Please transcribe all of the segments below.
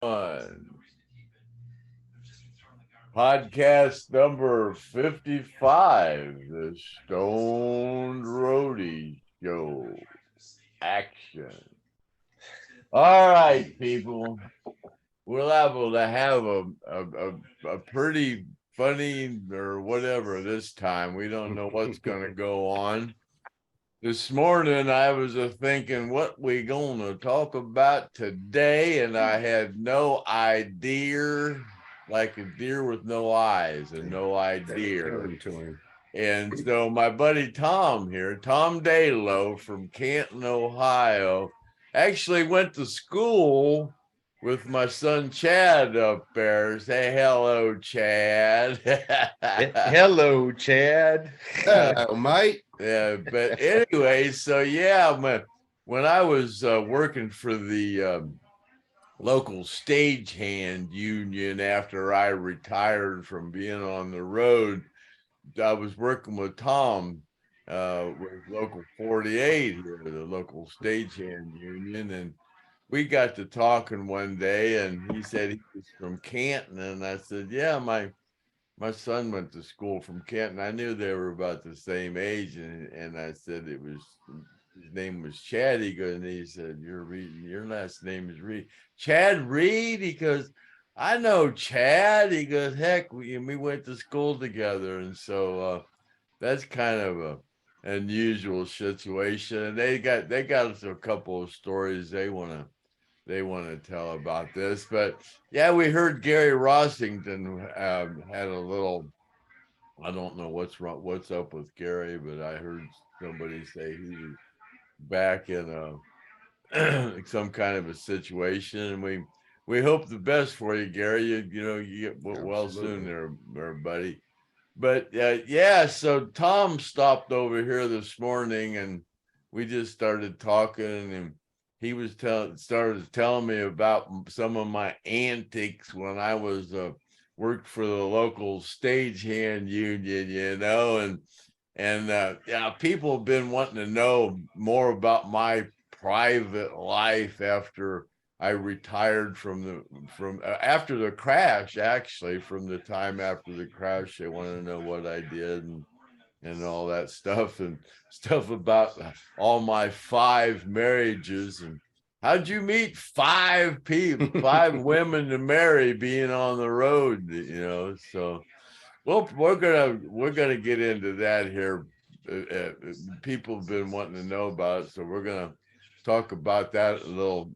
One. Podcast number 55, the Stoned Roadie Show. Action. All right, people. We're liable to have a pretty funny or whatever this time. We don't know what's going to go on. This morning I was thinking what we gonna talk about today, and I had no idea, like a deer with no eyes and no idea. And so my buddy Tom here, Tom DALO from Canton, Ohio, actually went to school with my son Chad up there. Say hello, Chad. Hello, Chad. Mate. Yeah, but anyway, so yeah, when I was working for the local stagehand union after I retired from being on the road, I was working with Tom with Local 48 here, the local stagehand union, and we got to talking one day, and he said he was from Canton, and I said, yeah, my son went to school from Canton. I knew they were about the same age, and I said his name was Chad. He goes, and he said, your last name is Reed. Chad Reed? He goes, I know Chad. He goes, heck, we went to school together. And so that's kind of a unusual situation. And they got us a couple of stories they want to tell about this. But yeah, we heard Gary Rossington had a little, I don't know what's up with Gary, but I heard somebody say he was back in some kind of a situation, and we hope the best for you, Gary. You get well soon there, buddy. But yeah, so Tom stopped over here this morning, and we just started talking, and he was started telling me about some of my antics when I was worked for the local stagehand union, and yeah, people have been wanting to know more about my private life after I retired from after the crash. Actually, from the time after the crash, they want to know what I did and all that stuff, and stuff about all my 5 marriages, and how'd you meet 5 people, 5 women to marry being on the road, so well, we're gonna get into that here. People have been wanting to know about it, so we're gonna talk about that a little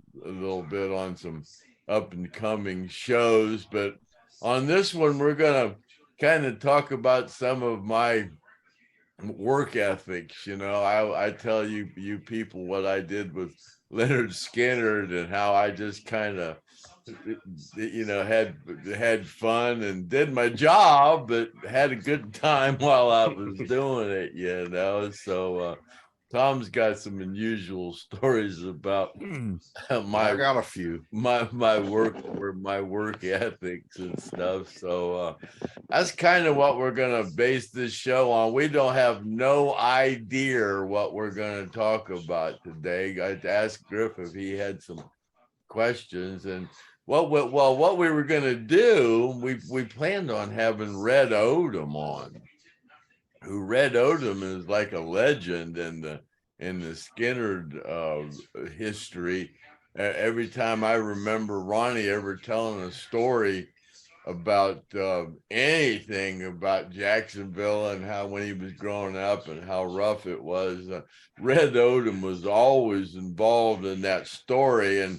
bit on some up and coming shows. But on this one, we're gonna kind of talk about some of my work ethics. I tell you people what I did with Lynyrd Skynyrd and how I just kind of had fun and did my job, but had a good time while I was doing it. So Tom's got some unusual stories about I got a few. my work ethics and stuff. So that's kind of what we're gonna base this show on. We don't have no idea what we're gonna talk about today. I asked Griff if he had some questions, and what we were gonna do, we planned on having Red Odom on. Red Odom is like a legend in the Skynyrd history. Every time I remember Ronnie ever telling a story about anything about Jacksonville and how when he was growing up and how rough it was, Red Odom was always involved in that story. And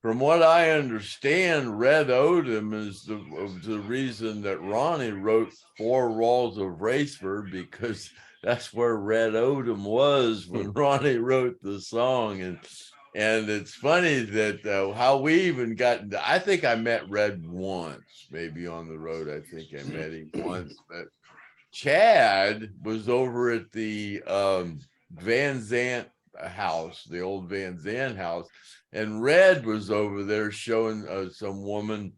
from what I understand, Red Odom is the reason that Ronnie wrote Four Walls of Raceford, because that's where Red Odom was when Ronnie wrote the song. And it's funny that how we even got into, I think I met Red once, maybe on the road. I think I met him once, but Chad was over at the Van Zant house, the old Van Zant house, and Red was over there showing some woman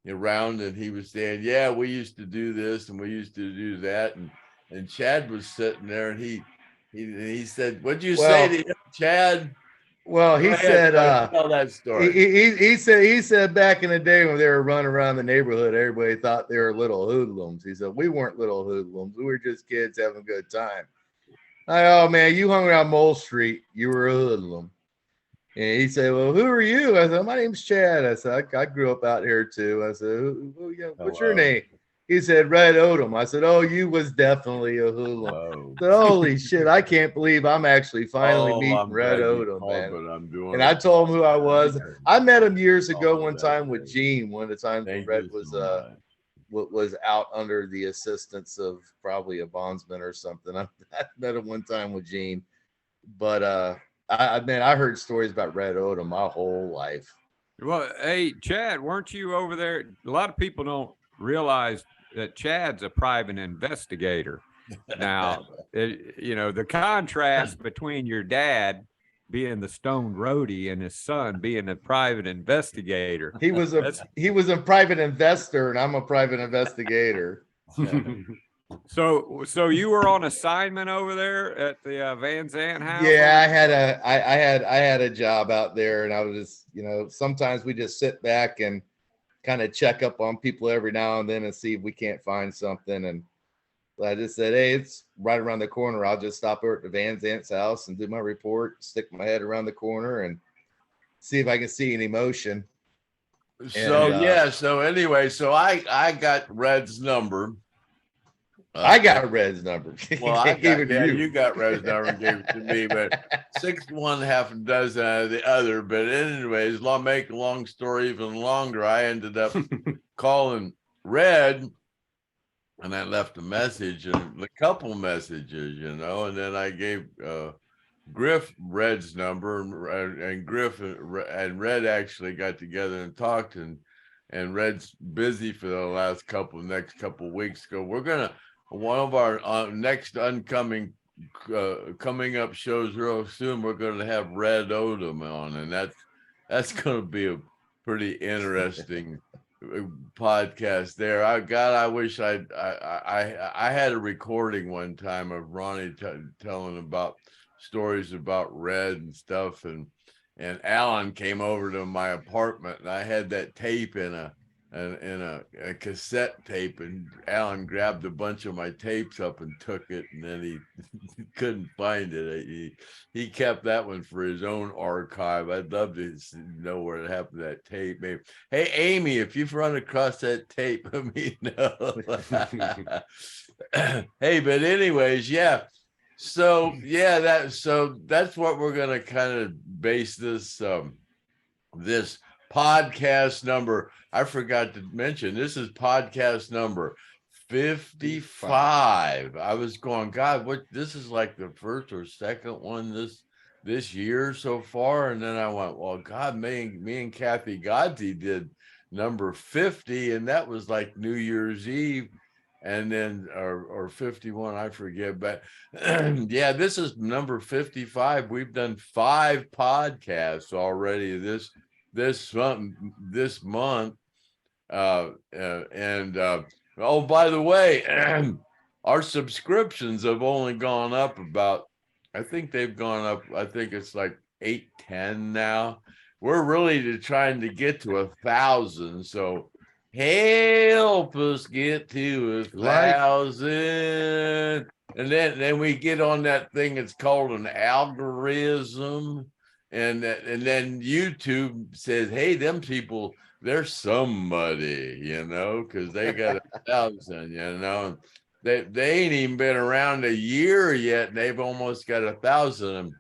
around, and he was saying, yeah, we used to do this and we used to do that, and Chad was sitting there, and he said, what'd you say to him, Chad? Well, he said, tell that story. he said back in the day when they were running around the neighborhood, everybody thought they were little hoodlums. He said, we weren't little hoodlums. We were just kids having a good time. Oh man, you hung around Mole Street. You were a hoodlum. And he said, well, who are you? I said, my name's Chad. I said, I grew up out here too. I said, what's your name? He said, Red Odom. I said, oh, you was definitely a hoodlum. I said, holy shit, I can't believe I'm actually finally meeting Red Odom, man. And I told him who I was. I met him years ago one time with Gene, one of the times when Red was out under the assistance of probably a bondsman or something. I met him one time with Gene. But I heard stories about Red Odom my whole life. Well, hey, Chad, weren't you over there? A lot of people don't realize that Chad's a private investigator. Now, the contrast between your dad being the Stoned Roadie and his son being a private investigator. He was a private investor, and I'm a private investigator. So you were on assignment over there at the Van Zandt house? Yeah, I had a job out there, and I was just, sometimes we just sit back and kind of check up on people every now and then and see if we can't find something. And I just said, hey, it's right around the corner. I'll just stop over at the Van Zandt's house and do my report, stick my head around the corner and see if I can see any motion. So anyway, I got Red's number. I got Red's number. Well, I gave it to you. You got Red's number and gave it to me, but 6 1, half a dozen out of the other. But anyways, make a long story even longer. I ended up calling Red, and I left a message and a couple messages, and then I gave Griff Red's number, and Griff and Red actually got together and talked, and Red's busy for the next couple of weeks. One of our next coming up shows real soon, we're going to have Red Odom on, and that's going to be a pretty interesting podcast there. I wish I had a recording one time of Ronnie telling about stories about Red and stuff, and Alan came over to my apartment, and I had that tape in a cassette tape, and Alan grabbed a bunch of my tapes up and took it, and then he couldn't find it. He kept that one for his own archive. I'd love to know where it happened to that tape. Maybe. Hey, Amy, if you've run across that tape, let me know. Hey, but anyways, yeah. So yeah, that's what we're gonna kind of base this this podcast number. I forgot to mention, this is podcast number 55. I was going, God, this is like the first or second one this year so far. And then I went, well, God, me and Kathy Godsey did number 50, and that was like New Year's Eve. And then, or 51, I forget. But yeah, this is number 55. We've done 5 podcasts already this month. Oh, by the way, our subscriptions have only gone up about, I think it's like 810 now. We're really trying to get to 1,000. So help us get to 1,000. And then we get on that thing. It's called an algorithm. And then YouTube says, hey, them people, they're somebody, because they got 1,000, They ain't even been around a year yet, and they've almost got 1,000. And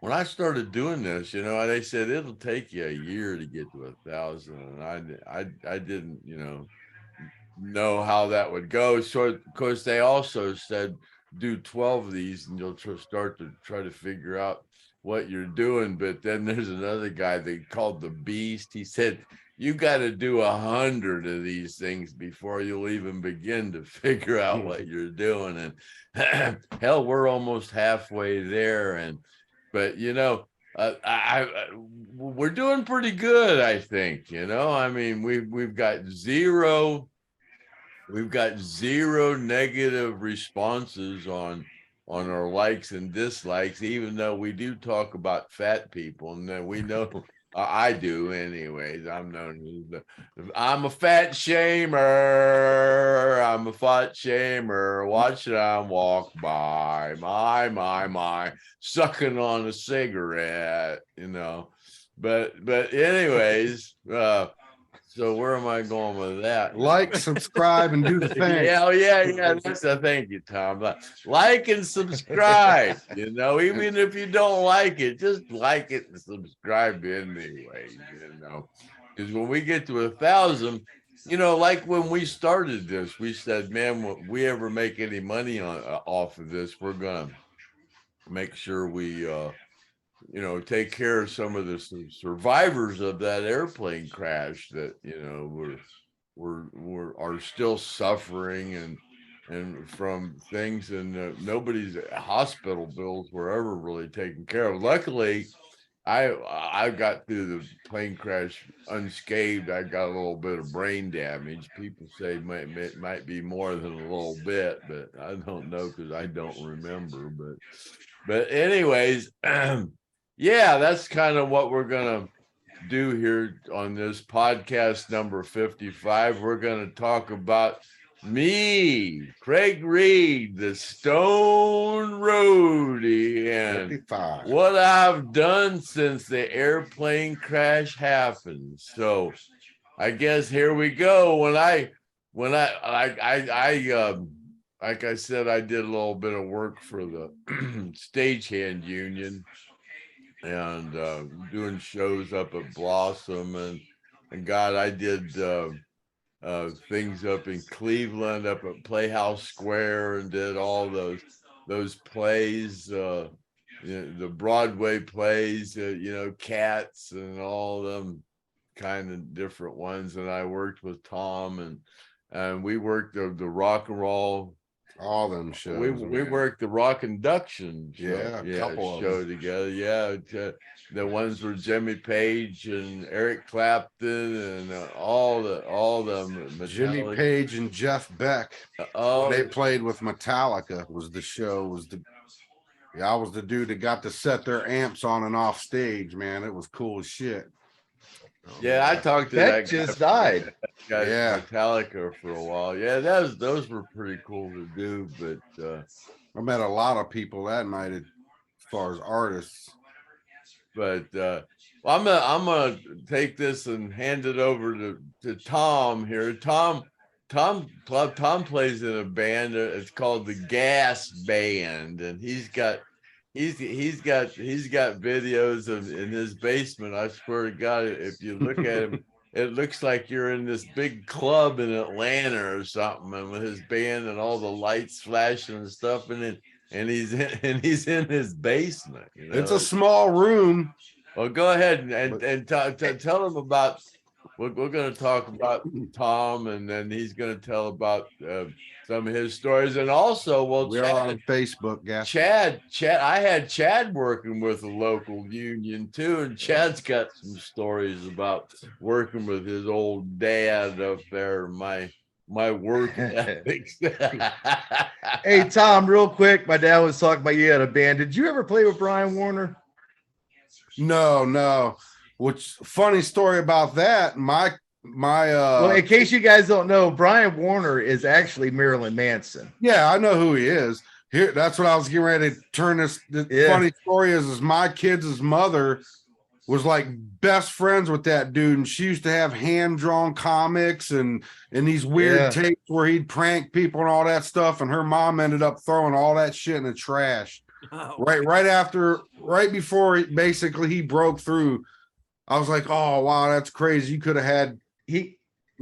when I started doing this, they said it'll take you a year to get to 1,000. And I didn't, know how that would go. So, of course, they also said do 12 of these, and you'll start to try to figure out what you're doing. But then there's another guy they called the Beast. He said you got to do 100 of these things before you'll even begin to figure out what you're doing. And hell, we're almost halfway there. But we're doing pretty good, I think. I mean, we've got zero negative responses on our likes and dislikes, even though we do talk about fat people, and then we know I do anyways. I'm known as I'm a fat shamer. I'm a fat shamer. Watch them walk by. My, sucking on a cigarette, But anyways, so where am I going with that? Like, subscribe, and do the thing. Yeah. Thank you, Tom. Like and subscribe. Even if you don't like it, just like it and subscribe anyway. Because when we get to 1,000, like when we started this, we said, man, when we ever make any money off of this, we're gonna make sure we take care of some of the survivors of that airplane crash that are still suffering and from things, and nobody's hospital bills were ever really taken care of. Luckily, I got through the plane crash unscathed. I got a little bit of brain damage. People say it might be more than a little bit, but I don't know because I don't remember. But anyways. Yeah, that's kind of what we're going to do here on this podcast number 55. We're going to talk about me, Craig Reed, the Stone Roadie, and 55. what I've done since the airplane crash happened. So I guess here we go. Like I said, I did a little bit of work for the Stagehand Union, and doing shows up at Blossom, and God, I did things up in Cleveland, up at Playhouse Square, and did all those plays, the Broadway plays, Cats and all them kind of different ones. And I worked with Tom, and we worked the rock and roll. All them shows. We worked the Rock Induction show, couple show together. Yeah, the ones with Jimmy Page and Eric Clapton and all the Metallica. Jimmy Page and Jeff Beck. They played with Metallica. Was the show? I was the dude that got to set their amps on and off stage. Man, it was cool as shit. Yeah, I talked to that just died. Metallica for a while. Yeah, those were pretty cool to do. But I met a lot of people that night as far as artists. But I'm gonna take this and hand it over to Tom here. Tom plays in a band. It's called the Gas Band, and he's got videos in his basement. I swear to God, if you look at him, it looks like you're in this big club in Atlanta or something, and with his band and all the lights flashing and stuff, and he's in his basement. It's a small room. Well, go ahead and tell him about. We're going to talk about Tom, and then he's going to tell about some of his stories, and also, we're on Facebook, guys. Chad, I had Chad working with a local union too, and Chad's got some stories about working with his old dad up there. My work ethics. Hey, Tom, real quick, my dad was talking about you had a band. Did you ever play with Brian Warner? No. Which funny story about that? Well, in case you guys don't know, Brian Warner is actually Marilyn Manson. Yeah, I know who he is. Here, that's what I was getting ready to turn this. Funny story is my kid's mother was like best friends with that dude, and she used to have hand-drawn comics and these weird tapes where he'd prank people and all that stuff, and her mom ended up throwing all that shit in the trash. Right before he broke through. I was like, oh wow, that's crazy. You could have had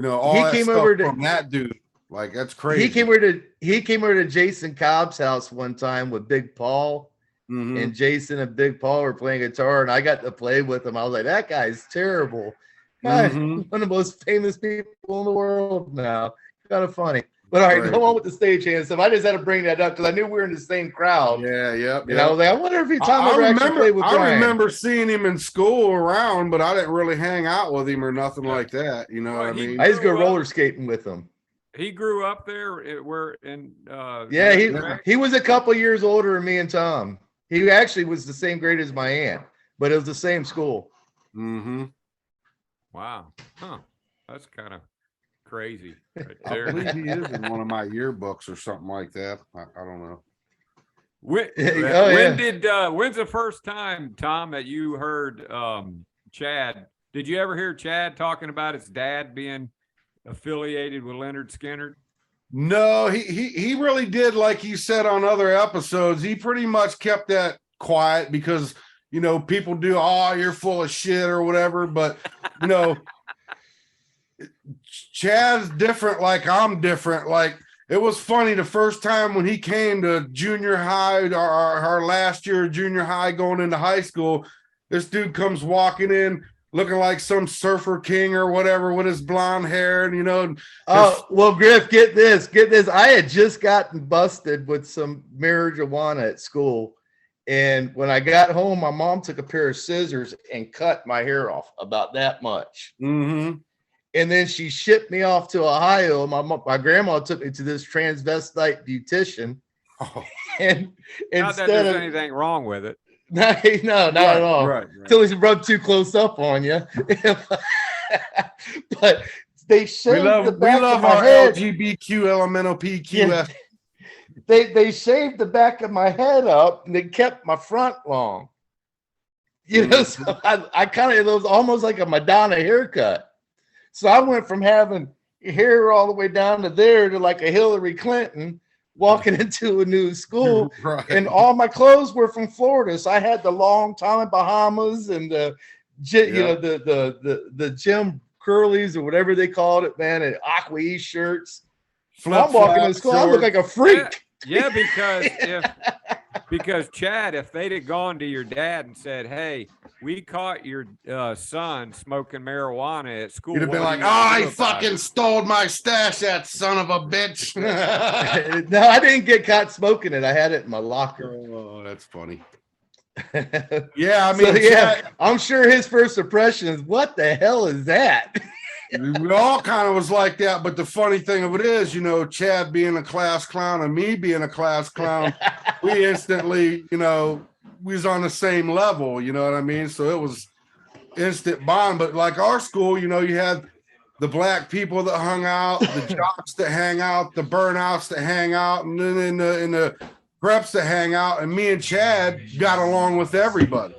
all that came stuff over from that dude. Like, that's crazy. He came over to Jason Cobb's house one time with Big Paul. Mm-hmm. And Jason and Big Paul were playing guitar, and I got to play with him. I was like, that guy's terrible. God, one of the most famous people in the world now. Kind of funny. But all right, go on with the Stagehand stuff. I just had to bring that up because I knew we were in the same crowd. Yeah. And I was like, I wonder if Tom ever actually played with Brian. I remember seeing him in school around, but I didn't really hang out with him or nothing like that. You know what I mean? I used to go roller skating with him. he grew up there. Where in? Yeah, he was a couple years older than me and Tom. He actually was the same grade as my aunt, but it was the same school. Mm-hmm. Wow. Huh. That's kind of crazy. Right I there. believe he is in one of my yearbooks or something like that. I don't know. When's the first time, Tom, that you heard Chad? Did you ever hear Chad talking about his dad being affiliated with Lynyrd Skynyrd? No, he really did, like he said on other episodes. He pretty much kept that quiet because, you know, people do, oh, you're full of shit or whatever. But, you know, Chad's different like I'm different. Like, it was funny the first time when he came to junior high, our last year of junior high going into high school, this dude comes walking in looking like some surfer king or whatever with his blonde hair, and, you know. Oh, well, Griff, get this. I had just gotten busted with some marijuana at school. And when I got home, my mom took a pair of scissors and cut my hair off about that much. Mm-hmm. And then she shipped me off to Ohio. My grandma took me to this transvestite beautician. Oh. And not that there's anything wrong with it. No, not at all. Right. Until he's rubbed too close up on you. But they shaved the back of my head. LGBTQ elemental PQ. Yeah. They shaved the back of my head up and they kept my front long. You know, so I kind of, it was almost like a Madonna haircut. So I went from having hair all the way down to there to like a Hillary Clinton walking into a new school. Right. And all my clothes were from Florida. So I had the long Tommy Bahamas and the Jim Curlies or whatever they called it, man, and Aqua East shirts. I'm walking to school, I look like a freak. Yeah, because Chad, if they'd have gone to your dad and said, "Hey, we caught your son smoking marijuana at school," you'd have been like, "Oh, he fucking stole my stash, that son of a bitch." No, I didn't get caught smoking it. I had it in my locker. Oh, that's funny. Yeah, I mean, so, yeah, I'm sure his first impression is, "What the hell is that?" We all kind of was like that, but the funny thing of it is, you know, Chad being a class clown and me being a class clown, we instantly, you know, we was on the same level, you know what I mean? So it was instant bond. But like our school, you know, you had the black people that hung out, the jocks that hang out, the burnouts that hang out, and then in the preps that hang out. And me and Chad got along with everybody.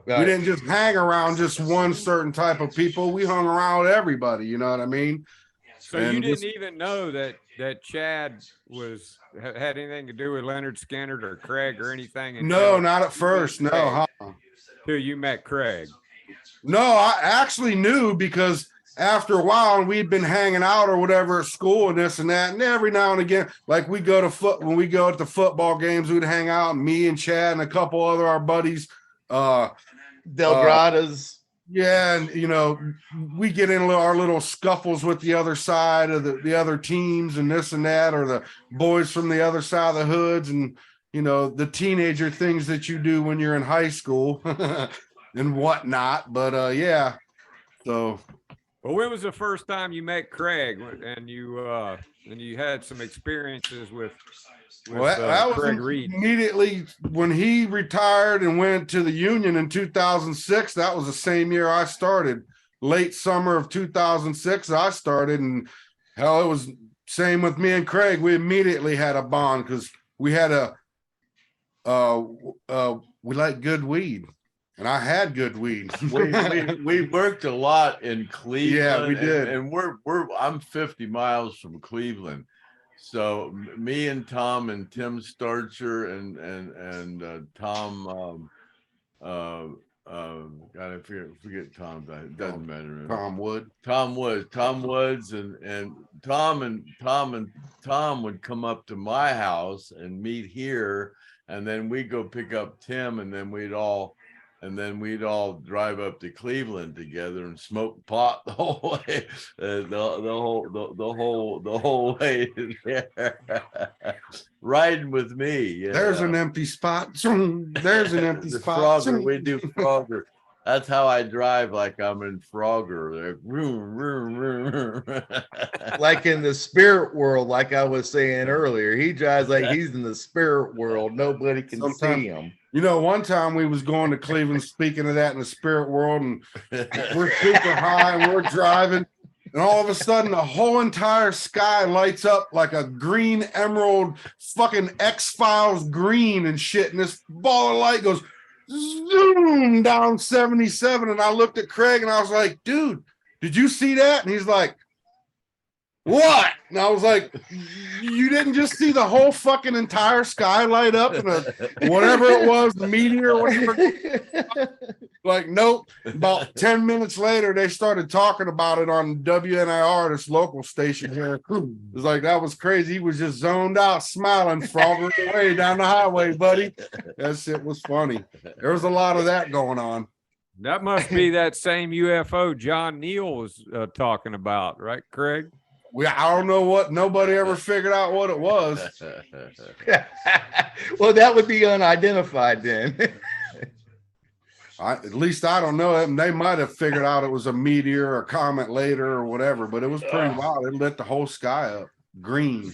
Right. We didn't just hang around just one certain type of people. We hung around with everybody. You know what I mean? So and you didn't even know that Chad had anything to do with Lynyrd Skynyrd or Craig or anything? No, not at first. No. Till you met Craig. No, I actually knew because after a while we'd been hanging out or whatever at school and this and that. And every now and again, like when we go at the football games, we'd hang out, me and Chad and a couple other our buddies. Delgradas. Yeah, and you know, we get in our little scuffles with the other side of the other teams and this and that, or the boys from the other side of the hoods, and you know, the teenager things that you do when you're in high school and whatnot. But yeah. So well, when was the first time you met Craig and you had some experiences with well, that was Craig Reed? Immediately when he retired and went to the Union in 2006. That was the same year I started. Late summer of 2006, I started, and hell, it was same with me and Craig. We immediately had a bond because we had we like good weed, and I had good weed. we worked a lot in Cleveland. Yeah, we did, and I'm 50 miles from Cleveland. So me and Tom and Tim Starcher and Tom, God, I forget Tom. It doesn't matter. Tom Woods, and Tom would come up to my house and meet here, and then we'd go pick up Tim, and then we'd all drive up to Cleveland together and smoke pot the whole way, the whole way there. Riding with me. There's an empty spot. There's an empty spot. Frogger, we do Frogger. That's how I drive, like I'm in Frogger. Like, vroom, vroom, vroom. Like in the spirit world, like I was saying earlier, he drives like he's in the spirit world. Nobody can Sometimes- see him. You know, one time we was going to Cleveland, speaking of that in the spirit world, and we're super high and we're driving, and all of a sudden the whole entire sky lights up like a green emerald fucking X-Files green and shit, and this ball of light goes zoom down 77, and I looked at Craig and I was like, dude, did you see that? And he's like, what? And I was like, you didn't just see the whole fucking entire sky light up in a whatever it was, the meteor, whatever. Like, nope. About 10 minutes later, they started talking about it on WNIR, this local station here. It was like, that was crazy. He was just zoned out, smiling, frogging away down the highway, buddy. That shit was funny. There was a lot of that going on. That must be that same UFO John Neal was talking about, right, Craig? I don't know what, nobody ever figured out what it was. Well, that would be unidentified then. At least I don't know. They might have figured out it was a meteor or comet later or whatever, but it was pretty wild. It lit the whole sky up green.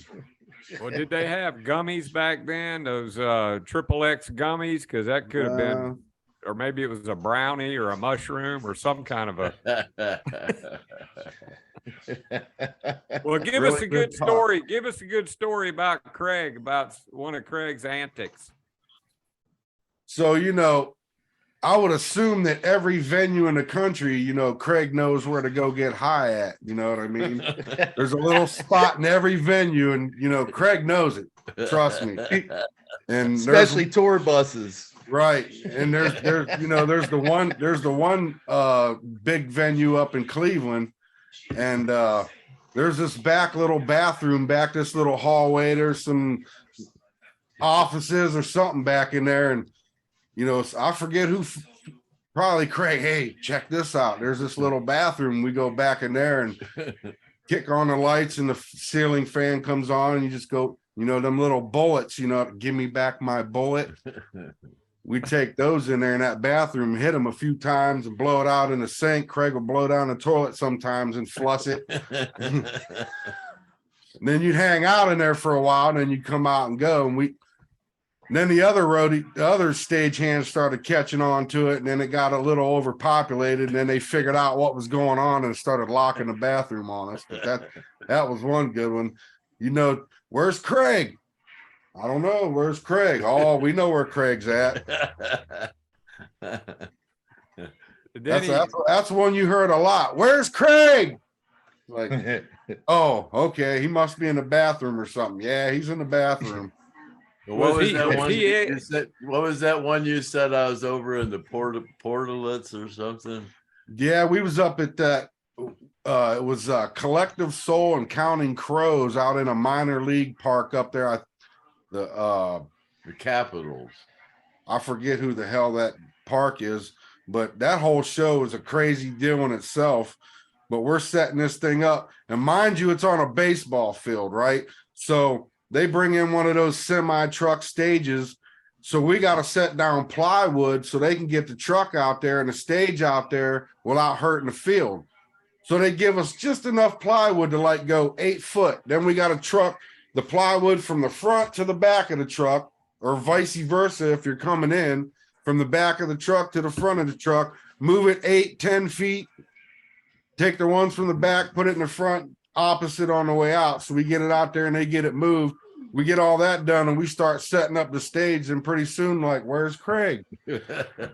Well, did they have gummies back then? Those triple X gummies? Because that could have been, or maybe it was a brownie or a mushroom or some kind of a. Well, give us a good story. Give us a good story about Craig, about one of Craig's antics. So, you know, I would assume that every venue in the country, you know, Craig knows where to go get high at. You know what I mean? There's a little spot in every venue, and you know, Craig knows it. Trust me. And especially tour buses. Right. And there's you know, there's the one big venue up in Cleveland, and there's this back little bathroom, back this little hallway. There's some offices or something back in there, and you know, I forget who, probably Craig. Hey, check this out. There's this little bathroom. We go back in there and kick on the lights, and the ceiling fan comes on, and you just go, you know, them little bullets, you know, give me back my bullet. We take those in there in that bathroom, hit them a few times and blow it out in the sink. Craig will blow down the toilet sometimes and flush it. And then you'd hang out in there for a while, and then you'd come out and go. And then the other stagehands started catching on to it, and then it got a little overpopulated, and then they figured out what was going on and started locking the bathroom on us. But that was one good one. You know, where's Craig? I don't know. Where's Craig? Oh, we know where Craig's at. That's one you heard a lot. Where's Craig? Like, oh, okay. He must be in the bathroom or something. Yeah, he's in the bathroom. What was that one you said? What was that one you said? I was over in the portalets or something. Yeah, we was up at that. It was Collective Soul and Counting Crows out in a minor league park up there. The Capitals. I forget who the hell that park is, but that whole show is a crazy deal in itself. But we're setting this thing up, and mind you, it's on a baseball field, right? So they bring in one of those semi-truck stages. So we got to set down plywood so they can get the truck out there and the stage out there without hurting the field. So they give us just enough plywood to like go 8 foot. Then we got to truck the plywood from the front to the back of the truck, or vice versa. If you're coming in from the back of the truck to the front of the truck, move it 8-10 feet, take the ones from the back, put it in the front opposite on the way out. So we get it out there and they get it moved. We get all that done and we start setting up the stage, and pretty soon, like, where's Craig?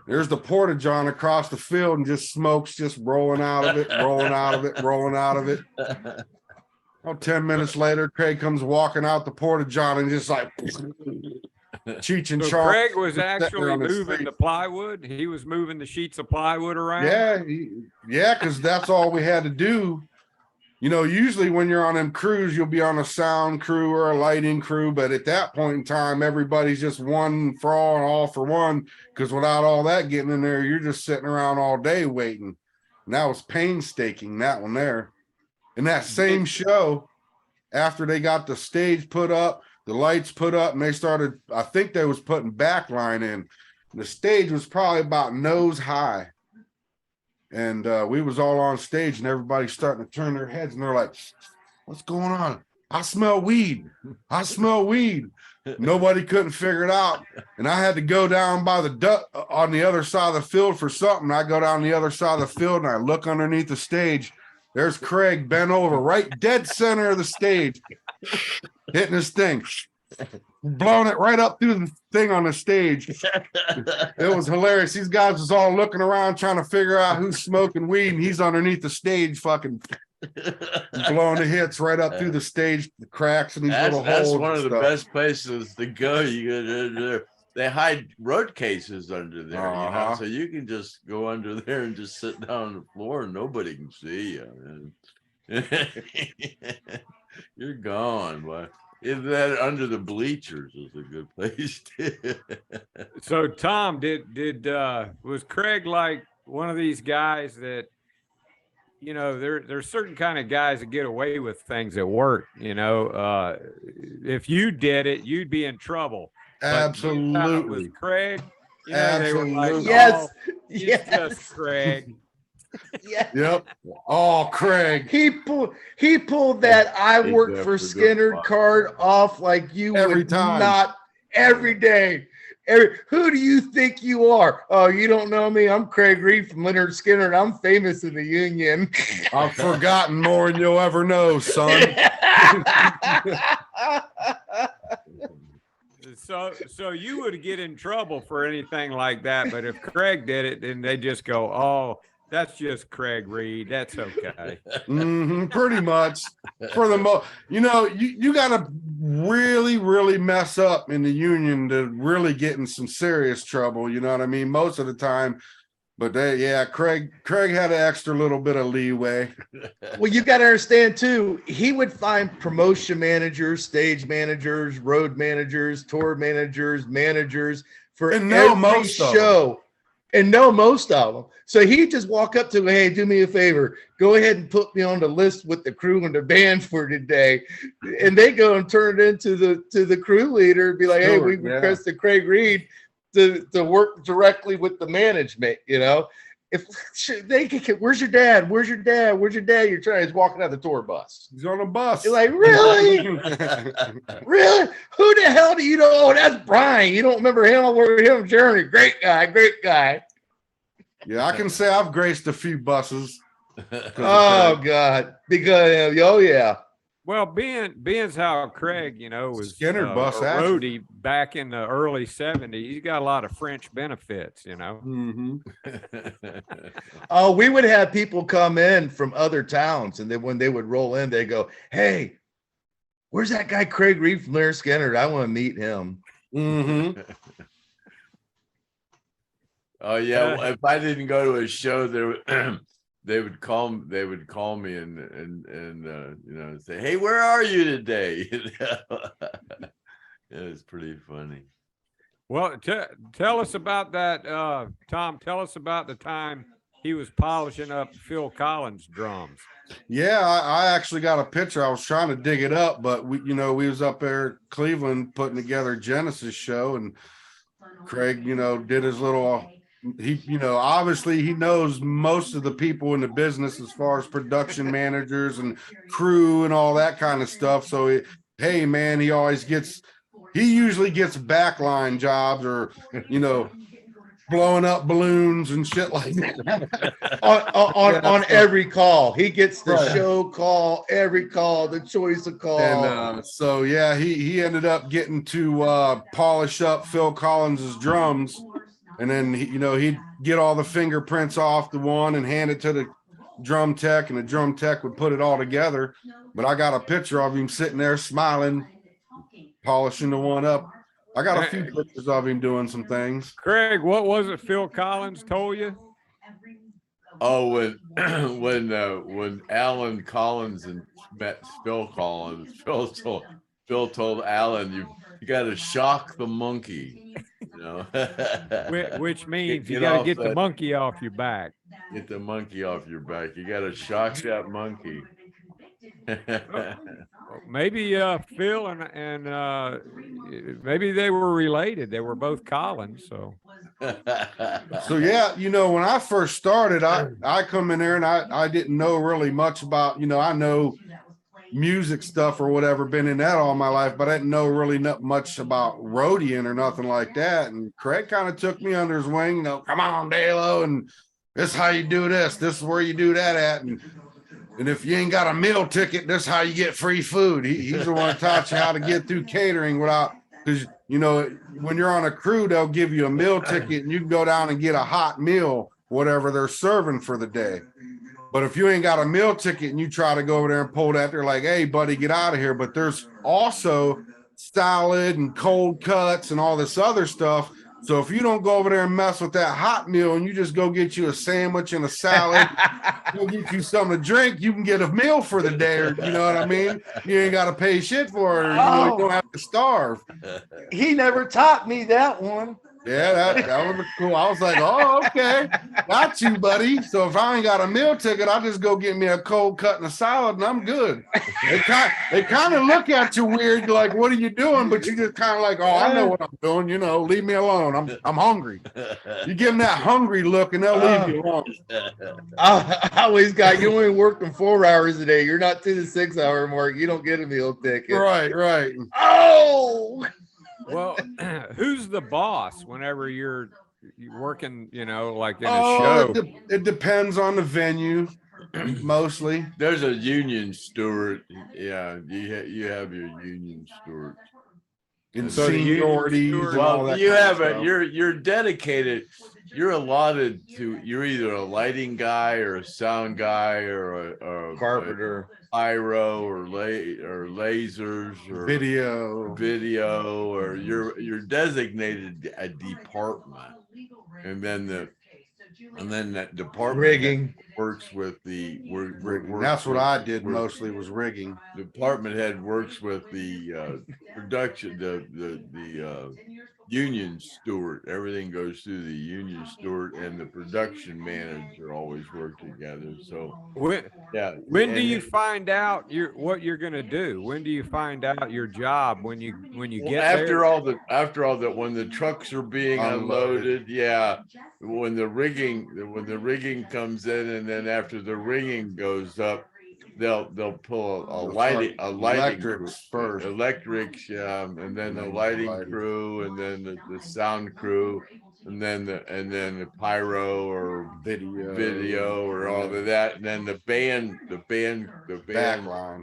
There's the porta-john across the field, and just smoke's just rolling out of it, rolling out of it, rolling out of it. Oh, 10 minutes later, Craig comes walking out the porta-john and just like Cheech and Chong. Craig was actually moving the plywood. He was moving the sheets of plywood around. Yeah, because that's all we had to do. You know, usually when you're on them crews, you'll be on a sound crew or a lighting crew. But at that point in time, everybody's just one for all and all for one. Because without all that getting in there, you're just sitting around all day waiting. And that was painstaking, that one there. And that same show, after they got the stage put up, the lights put up, and they started, I think they was putting backline in. The stage was probably about nose high. and we was all on stage, and everybody's starting to turn their heads, and they're like, "What's going on? I smell weed. I smell weed." Nobody couldn't figure it out, and I had to go down by the on the other side of the field for something. I go down the other side of the field, and I look underneath the stage. There's Craig bent over, right dead center of the stage, hitting his thing, blowing it right up through the thing on the stage. It was hilarious. These guys was all looking around trying to figure out who's smoking weed, and he's underneath the stage fucking blowing the hits right up through the stage, the cracks and these little holes. That's one of the best places to go. They hide road cases under there, you know, so you can just go under there and just sit down on the floor and nobody can see you. You're gone, but that under the bleachers is a good place too. So Tom, was Craig like one of these guys that, you know, there's certain kind of guys that get away with things at work, you know, if you did it, you'd be in trouble. Absolutely. With Craig, you know, absolutely. they were like, yes, yes, just Craig. Yeah. Yep. Oh, Craig. He pulled that I work for Skynyrd card off like you every would time. Not every day. Who do you think you are? Oh, you don't know me. I'm Craig Reed from Lynyrd Skynyrd. I'm famous in the union. I've forgotten more than you'll ever know, son. So you would get in trouble for anything like that, but if Craig did it, then they just go, "Oh, that's just Craig Reed. That's okay." Pretty much. For the most, you know, you got to really mess up in the union to really get in some serious trouble. You know what I mean? Most of the time. But Craig had an extra little bit of leeway. Well, you got to understand too, he would find promotion managers, stage managers, road managers, tour managers for every show, and know most of them. So he'd just walk up to him, "Hey, do me a favor, go ahead and put me on the list with the crew and the band for today." And they go and turn it into the crew leader and be like, "Hey, we requested Craig Reed to work directly with the management," you know. If they can, "Where's your dad? Where's your dad? Where's your dad?" You're trying, he's walking out the tour bus. He's on a bus. You're like, "Really? Really? Who the hell do you know?" "Oh, that's Brian. You don't remember him? I work with him, Jeremy. Great guy. Yeah, I can say I've graced a few buses. Oh God. Because yeah. Well, being how Craig, you know, was Skynyrd bus a roadie back in the early 70s, he's got a lot of French benefits, you know. Oh, we would have people come in from other towns, and then when they would roll in, they go, "Hey, where's that guy Craig Reed from Lynyrd Skynyrd? I want to meet him." Oh yeah, if I didn't go to a show, they would call me and you know, say, "Hey, where are you today?" It was pretty funny. Well, tell us about that, Tom. Tell us about the time he was polishing up Phil Collins' drums. Yeah, I actually got a picture. I was trying to dig it up, but we was up there at Cleveland putting together Genesis show, and Craig, you know, did his little. He, you know, obviously he knows most of the people in the business as far as production managers and crew and all that kind of stuff. So, hey, man, he usually gets backline jobs or, you know, blowing up balloons and shit like that. on every call. He gets the show call, every call, the choice of call. And so, yeah, he ended up getting to polish up Phil Collins's drums. And then, he'd get all the fingerprints off the one and hand it to the drum tech, and the drum tech would put it all together. But I got a picture of him sitting there smiling, polishing the one up. I got a few pictures of him doing some things. Craig, what was it Phil Collins told you? Oh, when Alan Collins met Phil Collins, Phil told Alan, you got to shock the monkey. You know? Which means you got to get the monkey off your back. Get the monkey off your back. You got to shock that monkey. maybe Phil and maybe they were related. They were both Collins. So yeah, when I first started, I come in there and I didn't know really much about, I know music stuff or whatever, been in that all my life, but I didn't know really not much about roadieing or nothing like that. And Craig kind of took me under his wing, come on, DALO, and this is how you do this. This is where you do that at. And if you ain't got a meal ticket, this is how you get free food. He's the one that taught you how to get through catering without, because, when you're on a crew, they'll give you a meal ticket and you can go down and get a hot meal, whatever they're serving for the day. But if you ain't got a meal ticket and you try to go over there and pull that, they're like, hey, buddy, get out of here. But there's also salad and cold cuts and all this other stuff. So if you don't go over there and mess with that hot meal and you just go get you a sandwich and a salad, go get you something to drink, you can get a meal for the day, or you know what I mean? You ain't got to pay shit for it. Or, you don't have to starve. He never taught me that one. Yeah, that was cool. I was like, oh, okay. Got you, buddy. So if I ain't got a meal ticket, I'll just go get me a cold cut and a salad and I'm good. They kind of look at you weird, like, what are you doing? But you just kind of like, oh, I know what I'm doing. Leave me alone. I'm hungry. You give them that hungry look and they'll leave you alone. I always got, you only working 4 hours a day. You're not to the 6 hour mark. You don't get a meal ticket. Right. Oh, well, who's the boss whenever you're working, like in a show? It depends on the venue, mostly. There's a union steward. Yeah, you have your union steward. In So seniorities. Well, you have it. You're dedicated. You're allotted to. You're either a lighting guy or a sound guy or a carpenter, pyro or lasers or video, or you're designated a department, and then that department rigging works with the rigging. That's what I did mostly, was rigging. The department head works with the production, the union steward. Everything goes through the union steward, and the production manager always work together. So when do you find out what you're going to do? When do you find out your job? When you get after there? all that, when the trucks are being unloaded, when the rigging comes in, and then after the rigging goes up, they'll pull a lighting electrics first, and then the lighting crew, and then the sound crew, and then the pyro or video or all of that, and then the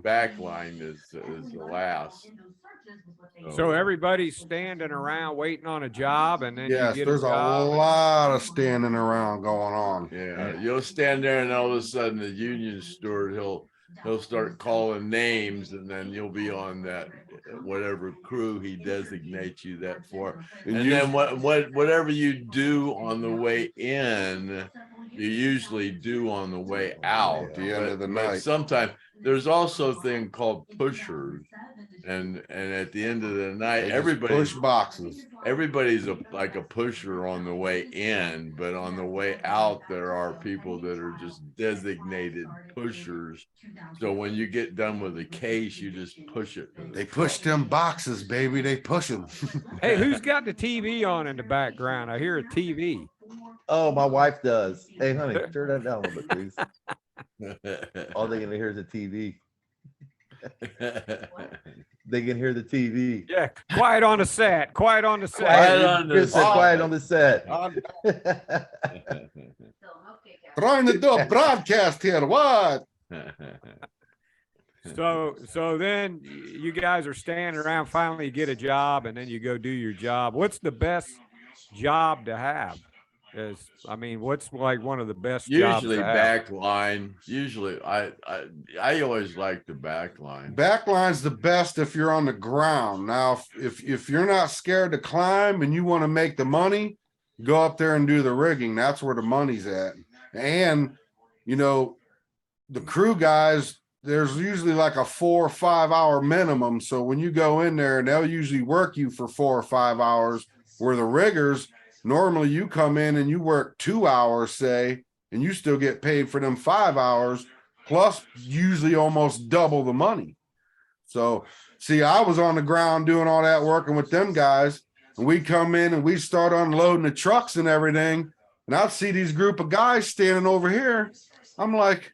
backline is the last. So everybody's standing around waiting on a job, and then yes, you get there's a lot of standing around going on. Yeah, you'll stand there, and all of a sudden the union steward he'll start calling names, and then you'll be on that whatever crew he designates you that for. And then whatever you do on the way in, you usually do on the way out at the end of the night. Sometimes there's also a thing called pushers, and at the end of the night, push boxes. Everybody's like a pusher on the way in, but on the way out, there are people that are just designated pushers. So when you get done with the case, you just push it. They push them boxes, baby. They push them. Hey, who's got the TV on in the background? I hear a TV. Oh, my wife does. Hey, honey, turn that down a little bit, please. All they can hear is the TV. They can hear the TV. Yeah, quiet on the set. Quiet on the set. Quiet on the set. Trying to do a broadcast here. What? So then you guys are standing around. Finally, you get a job, and then you go do your job. What's the best job to have? What's like one of the best jobs to have? Backline. Usually, I always like the backline. Backline's the best if you're on the ground. Now, if you're not scared to climb and you want to make the money, go up there and do the rigging. That's where the money's at. And the crew guys, there's usually like a 4 or 5 hour minimum. So when you go in there, they'll usually work you for 4 or 5 hours, where the riggers, normally you come in and you work 2 hours, say, and you still get paid for them 5 hours, plus usually almost double the money. So see, I was on the ground doing all that, working with them guys, and we come in and we start unloading the trucks and everything. And I'd see these group of guys standing over here. I'm like,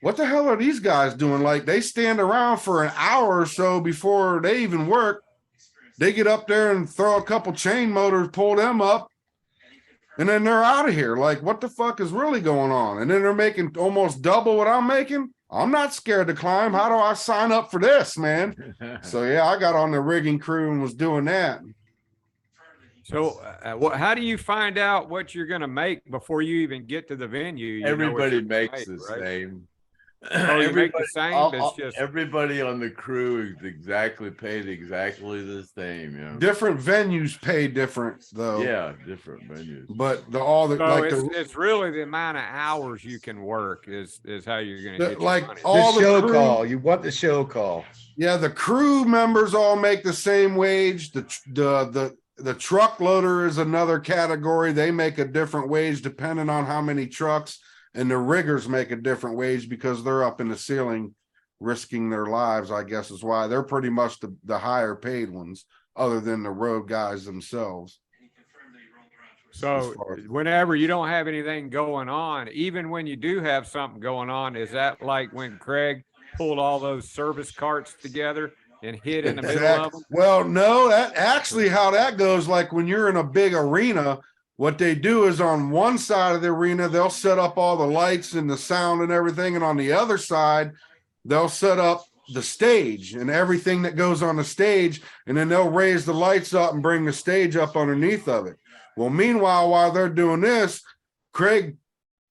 what the hell are these guys doing? Like, they stand around for an hour or so before they even work. They get up there and throw a couple chain motors, pull them up, and then they're out of here. Like, what the fuck is really going on? And then they're making almost double what I'm making. I'm not scared to climb. How do I sign up for this, man? So yeah, I got on the rigging crew and was doing that. So how do you find out what you're going to make before you even get to the venue? You Everybody makes the same. Oh, you make the same. It's just everybody on the crew is exactly paid exactly the same. You know? Different venues pay different though. Yeah, different venues. But it's really the amount of hours you can work is how you're going to get like your money. all the show call. You want the show call. Yeah, the crew members all make the same wage. The truck loader is another category. They make a different wage depending on how many trucks. And the riggers make a different wage because they're up in the ceiling risking their lives, I guess is why they're pretty much the higher paid ones, other than the road guys themselves. So whenever you don't have anything going on, even when you do have something going on, is that like when Craig pulled all those service carts together and hid in the middle of them? Well, no, that actually how that goes, like when you're in a big arena, what they do is on one side of the arena, they'll set up all the lights and the sound and everything. And on the other side, they'll set up the stage and everything that goes on the stage. And then they'll raise the lights up and bring the stage up underneath of it. Well, meanwhile, while they're doing this, Craig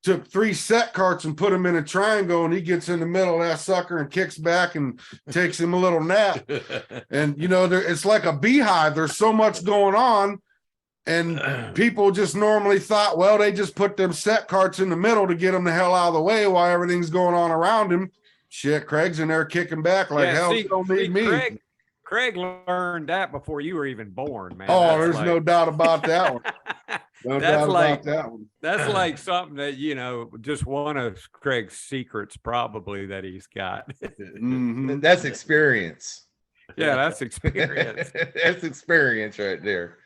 took 3 set carts and put them in a triangle, and he gets in the middle of that sucker and kicks back and takes him a little nap. And, you know, it's like a beehive. There's so much going on. And people just normally thought, well, they just put them set carts in the middle to get them the hell out of the way while everything's going on around him. Shit, Craig's in there kicking back like, hell, you don't need me. Craig learned that before you were even born, man. Oh, there's no doubt about that one. No doubt about that one. That's like something that, you know, just one of Craig's secrets probably that he's got. Mm-hmm. That's experience. Yeah, that's experience. That's experience right there.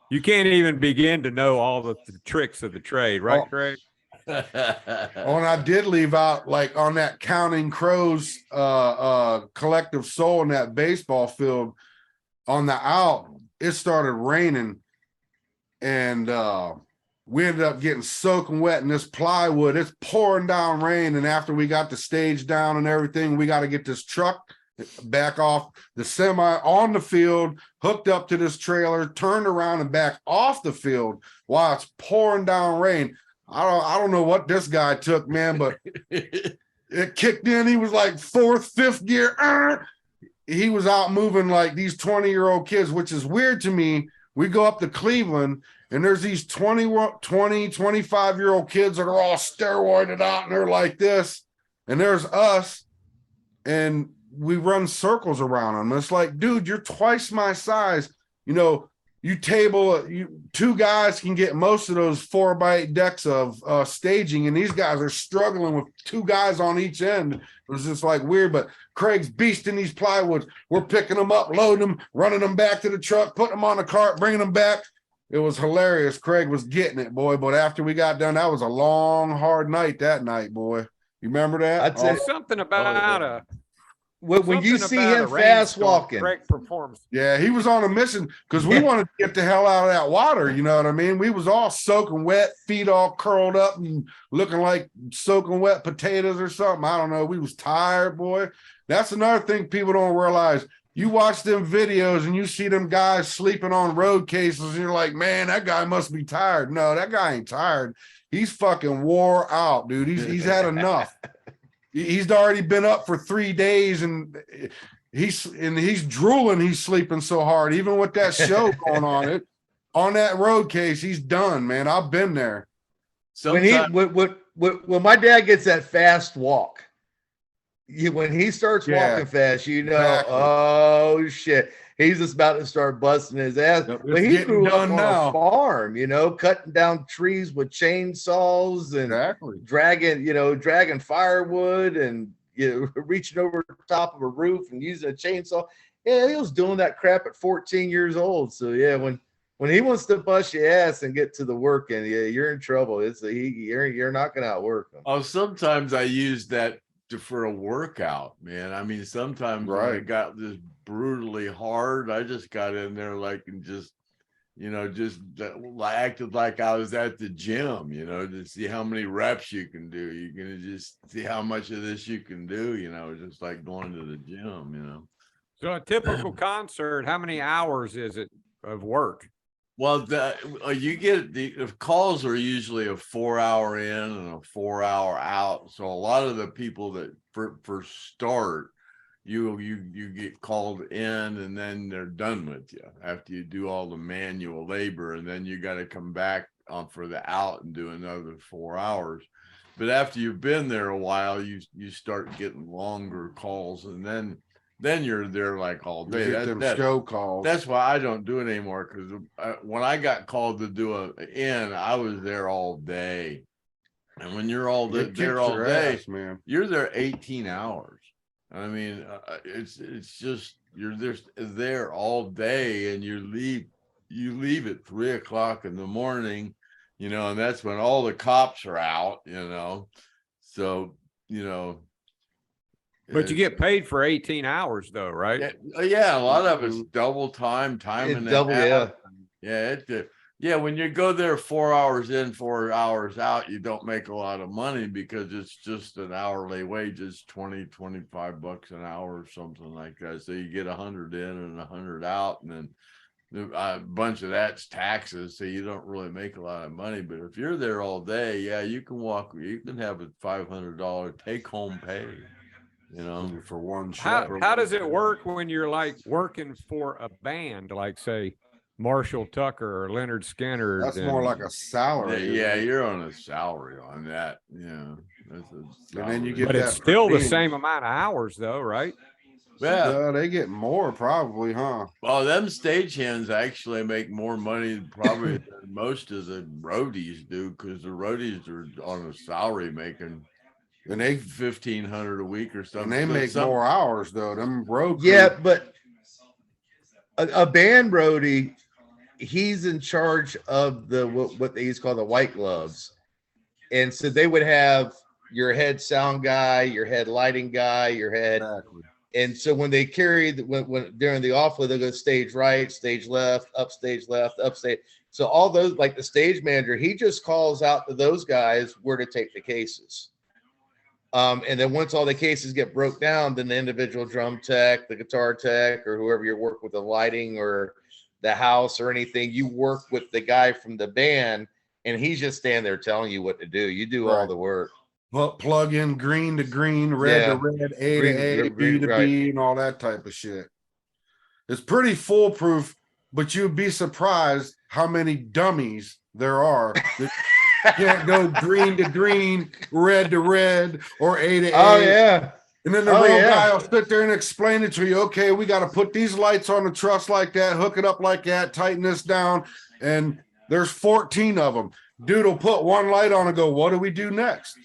You can't even begin to know all the tricks of the trade, right, Craig? Oh, and I did leave out, like on that Counting Crows collective soul in that baseball field, on the out, it started raining, and we ended up getting soaking wet in this plywood. It's pouring down rain, and after we got the stage down and everything, we got to get this truck back off the semi on the field, hooked up to this trailer, turned around and back off the field while it's pouring down rain. I don't know what this guy took, man, but it kicked in. He was like 4th, 5th gear. He was out moving like these 20-year-old kids, which is weird to me. We go up to Cleveland and there's these 20, 25-year-old kids that are all steroided out and they're like this. And there's us, and we run circles around them. It's like, dude, you're twice my size. You know, you table, 2 guys can get most of those 4x8 decks of staging, and these guys are struggling with 2 guys on each end. It was just like weird, but Craig's beasting these plywoods. We're picking them up, loading them, running them back to the truck, putting them on the cart, bringing them back. It was hilarious. Craig was getting it, boy. But after we got done, that was a long, hard night that night, boy. You remember that? I'd say something about when you see him fast walking, Craig performs. Yeah, he was on a mission because we wanted to get the hell out of that water. You know what I mean? We was all soaking wet, feet all curled up and looking like soaking wet potatoes or something. I don't know. We was tired, boy. That's another thing people don't realize. You watch them videos and you see them guys sleeping on road cases and you're like, man, that guy must be tired. No, that guy ain't tired. He's fucking wore out, dude. He's had enough. He's already been up for 3 days and he's drooling. He's sleeping so hard, even with that show going on that road case. He's done, man. I've been there. When my dad gets that fast walk, when he starts walking fast, you know, exactly. Oh shit, he's just about to start busting his ass. But he grew up on a farm, you know, cutting down trees with chainsaws and dragging firewood, and reaching over the top of a roof and using a chainsaw. Yeah, he was doing that crap at 14 years old. So yeah, when he wants to bust your ass and get to the work end, yeah, you're in trouble. You're not gonna outwork him. Oh, sometimes I use that for a workout, man. I mean, sometimes when I got this brutally hard, I just got in there like and just acted like I was at the gym, to see how many reps you can do. You're gonna just see how much of this you can do, just like going to the gym, So a typical concert, how many hours is it of work? Well, you get the calls are usually a 4-hour in and a 4-hour out. So a lot of the people that for start, you get called in and then they're done with you after you do all the manual labor, and then you got to come back for the out and do another 4 hours. But after you've been there a while, you start getting longer calls, and then you're there like all day. That's show calls. That's why I don't do it anymore, because when I got called to do an in, I was there all day. And when you're there all day, man, you're there 18 hours. I mean, it's just you're there all day, and you leave at 3 o'clock in the morning, and that's when all the cops are out, So But you get paid for 18 hours though, right? Yeah, a lot of it's double time and double, yeah. When you go there 4 hours in, 4 hours out, you don't make a lot of money because it's just an hourly wage. It's $20-25 an hour or something like that. So you get 100 in and 100 out, and then a bunch of that's taxes, so you don't really make a lot of money. But if you're there all day, yeah, you can have a $500 take home pay. For one show. How does it work when you're like working for a band, like say Marshall Tucker or Lynyrd Skynyrd? That's more like a salary. Yeah, you're on a salary on that. Yeah, and then you get, but it's still the same amount of hours, though, right? Yeah, they get more probably, huh? Well, them stagehands actually make more money probably than most of the roadies do, because the roadies are on a salary making. And they $1,500 a week or something. And they make more hours though. Them road. Yeah, but a band roadie, he's in charge of what they used to call the white gloves, and so they would have your head sound guy, your head lighting guy, your head. Exactly. And so when they carry when during the offload, they go stage right, stage left, upstage left, upstage. So all those, like the stage manager, he just calls out to those guys where to take the cases. And then once all the cases get broke down, then the individual drum tech, the guitar tech, or whoever you work with, the lighting or the house or anything, you work with the guy from the band, and he's just standing there telling you what to do. You do all the work. Plug in green to green, red to red, A to A, B to B, and all that type of shit. It's pretty foolproof, but you'd be surprised how many dummies there are that can't go green to green, red to red, or A to A. Oh, yeah. And then the real guy will sit there and explain it to you. Okay, we got to put these lights on the truss like that, hook it up like that, tighten this down. And there's 14 of them. Dude will put one light on and go, what do we do next?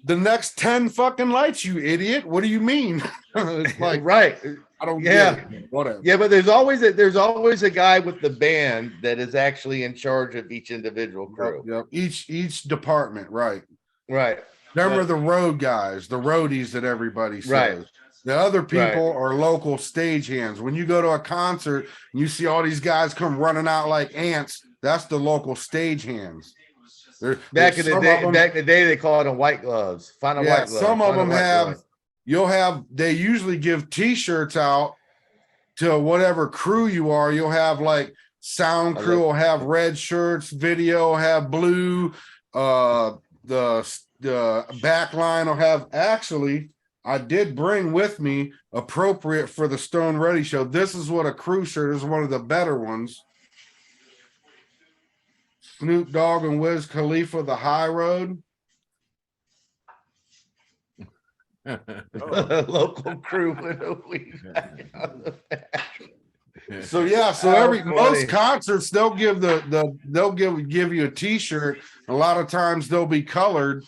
The next 10 fucking lights, you idiot. What do you mean? It's like, right. I don't get it. Whatever. Yeah, but there's always a guy with the band that is actually in charge of each individual crew. Yep. Each department, right. Right. Them are the road guys, the roadies that everybody says. Right. The other people are local stagehands. When you go to a concert and you see all these guys come running out like ants, that's the local stagehands. Back in the day, they call it white gloves. White gloves. Some of them have. They usually give T-shirts out to whatever crew you are. You'll have like sound crew will have red shirts, video have blue. The backline will have. Actually, I did bring with me appropriate for the Stone Ready show. This is what a crew shirt is. One of the better ones. Snoop Dogg and Wiz Khalifa, The High Road. Local crew with a weed. So most concerts they'll give give you a T-shirt. A lot of times they'll be colored,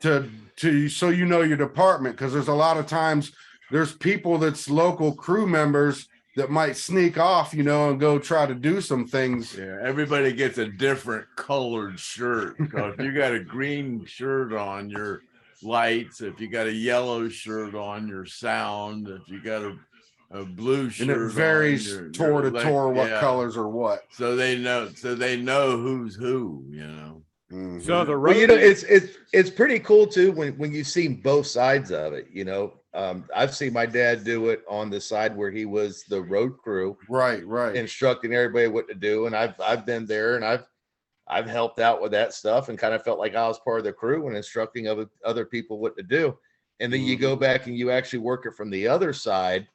so you know your department, because there's a lot of times there's people that's local crew members that might sneak off, you know, and go try to do some things. Yeah, everybody gets a different colored shirt. So if you got a green shirt on, your lights. If you got a yellow shirt on, your sound. If you got a blue shirt, and it varies on, tour to tour what colors are what. So they know who's who, you know. Mm-hmm. So the well, road, you know, it's pretty cool too when you've seen both sides of it. You know, I've seen my dad do it on the side where he was the road crew, right, instructing everybody what to do, and I've been there and I've helped out with that stuff and kind of felt like I was part of the crew and instructing other people what to do. And then you go back and you actually work it from the other side,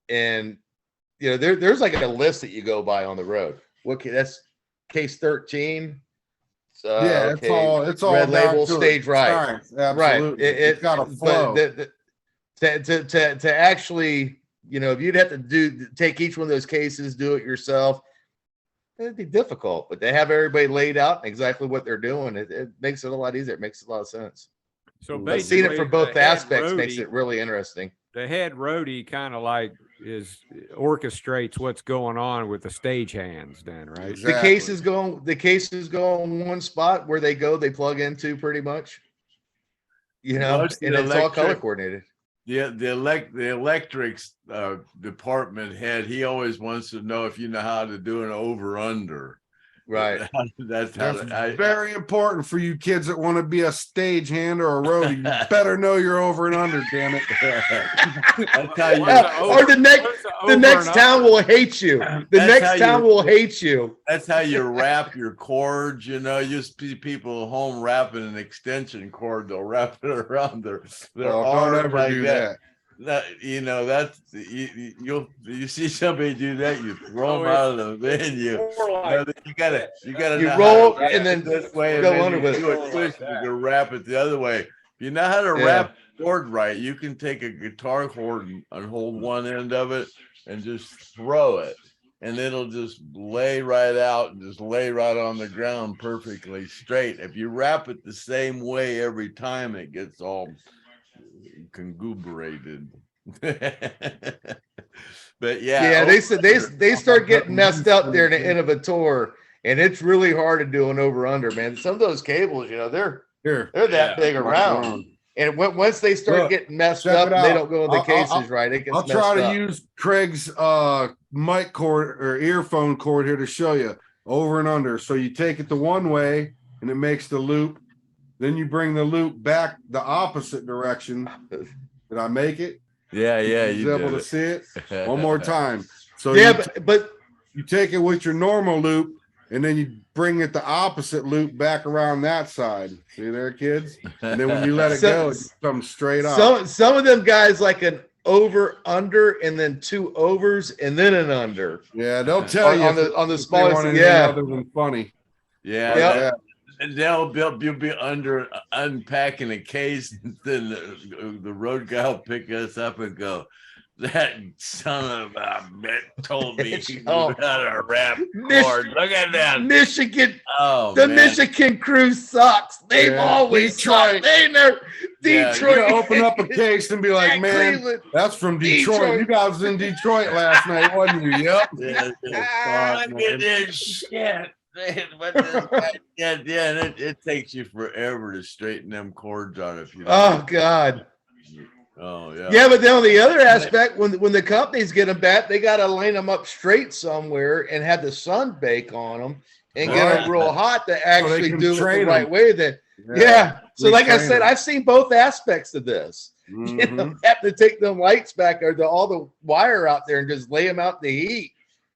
and you know there's like a list that you go by on the road. Okay, that's case 13. Yeah, okay. it's all red label, to stage right. Absolutely. Right. It's got a flow. To actually, you know, if you'd have to take each one of those cases, do it yourself, it'd be difficult. But they have everybody laid out exactly what they're doing. It makes it a lot easier. It makes a lot of sense. so But seeing it from both aspects makes it really interesting. The head roadie kind of like orchestrates what's going on with the stagehands then, right? Exactly. The cases go in one spot where they plug into pretty much, you know, and it's all color coordinated. Yeah, the electrics department head, he always wants to know if you know how to do an over under. Right. That's very important for you kids that want to be a stagehand or a roadie. You better know you're over and under, damn it. That's how you, or the next town will hate you. The next town will hate you. That's how you wrap your cords. You know, you see people at home wrapping an extension cord. They'll wrap it around their arm. Don't ever like do that. You know, that's you see somebody do that, you throw them out of the venue. You gotta roll and then this way, go and under then with you do a twist. You can wrap it the other way. If you know how to wrap the cord right, you can take a guitar cord and hold one end of it and just throw it, and it'll just lay right out and just lay right on the ground perfectly straight. If you wrap it the same way every time, it gets all conglomerated. But they said they start getting messed up there in the end of a tour, and it's really hard to do an over under, man. Some of those cables, you know, they're that big around, and once they start getting messed up, they don't go in the cases right. It gets I'll try to use Craig's mic cord or earphone cord here to show you over and under. So you take it the one way and it makes the loop. Then you bring the loop back the opposite direction. Did I make it? Yeah, You able to see it? One more time. So but you take it with your normal loop, and then you bring it the opposite loop back around that side. See there, kids? And then when you let it go, it comes straight up. Some of them guys like an over under and then two overs and then an under. Yeah, they'll tell you on the smallest. Other than funny. Yeah. They'll be unpacking a case, and then the road guy will pick us up and go, "That son of a bitch told me he knew how to wrap cords. Look at that, Michigan. Michigan crew sucks. They've always sucked. They never Detroit. You open up a case and be like, man, Cleveland. That's from Detroit. You guys was in Detroit last night, wasn't you? Yep. Look at this shit." It takes you forever to straighten them cords out if you. Oh God. Oh yeah. Yeah, but then on the other aspect, when the companies get them back, they got to line them up straight somewhere and have the sun bake on them and get them real hot to actually do it the right way. Then So like I said, I've seen both aspects of this. Mm-hmm. You know, have to take them lights back or all the wire out there and just lay them out in the heat.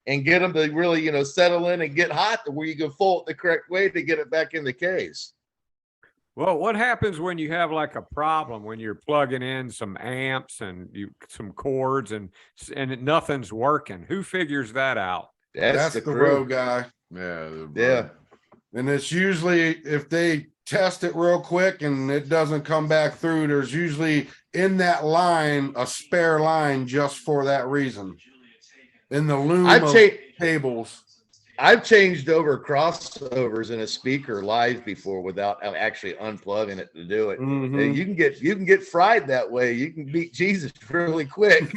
And get them to really, you know, settle in and get hot to where you can fold it the correct way to get it back in the case. Well, what happens when you have like a problem when you're plugging in some amps and some cords and nothing's working? Who figures that out? That's the road guy. Yeah. And it's usually if they test it real quick and it doesn't come back through, there's usually in that line a spare line just for that reason. In the loom of cables. I've changed over crossovers in a speaker live before without actually unplugging it to do it. Mhm. You can get fried that way. You can beat Jesus really quick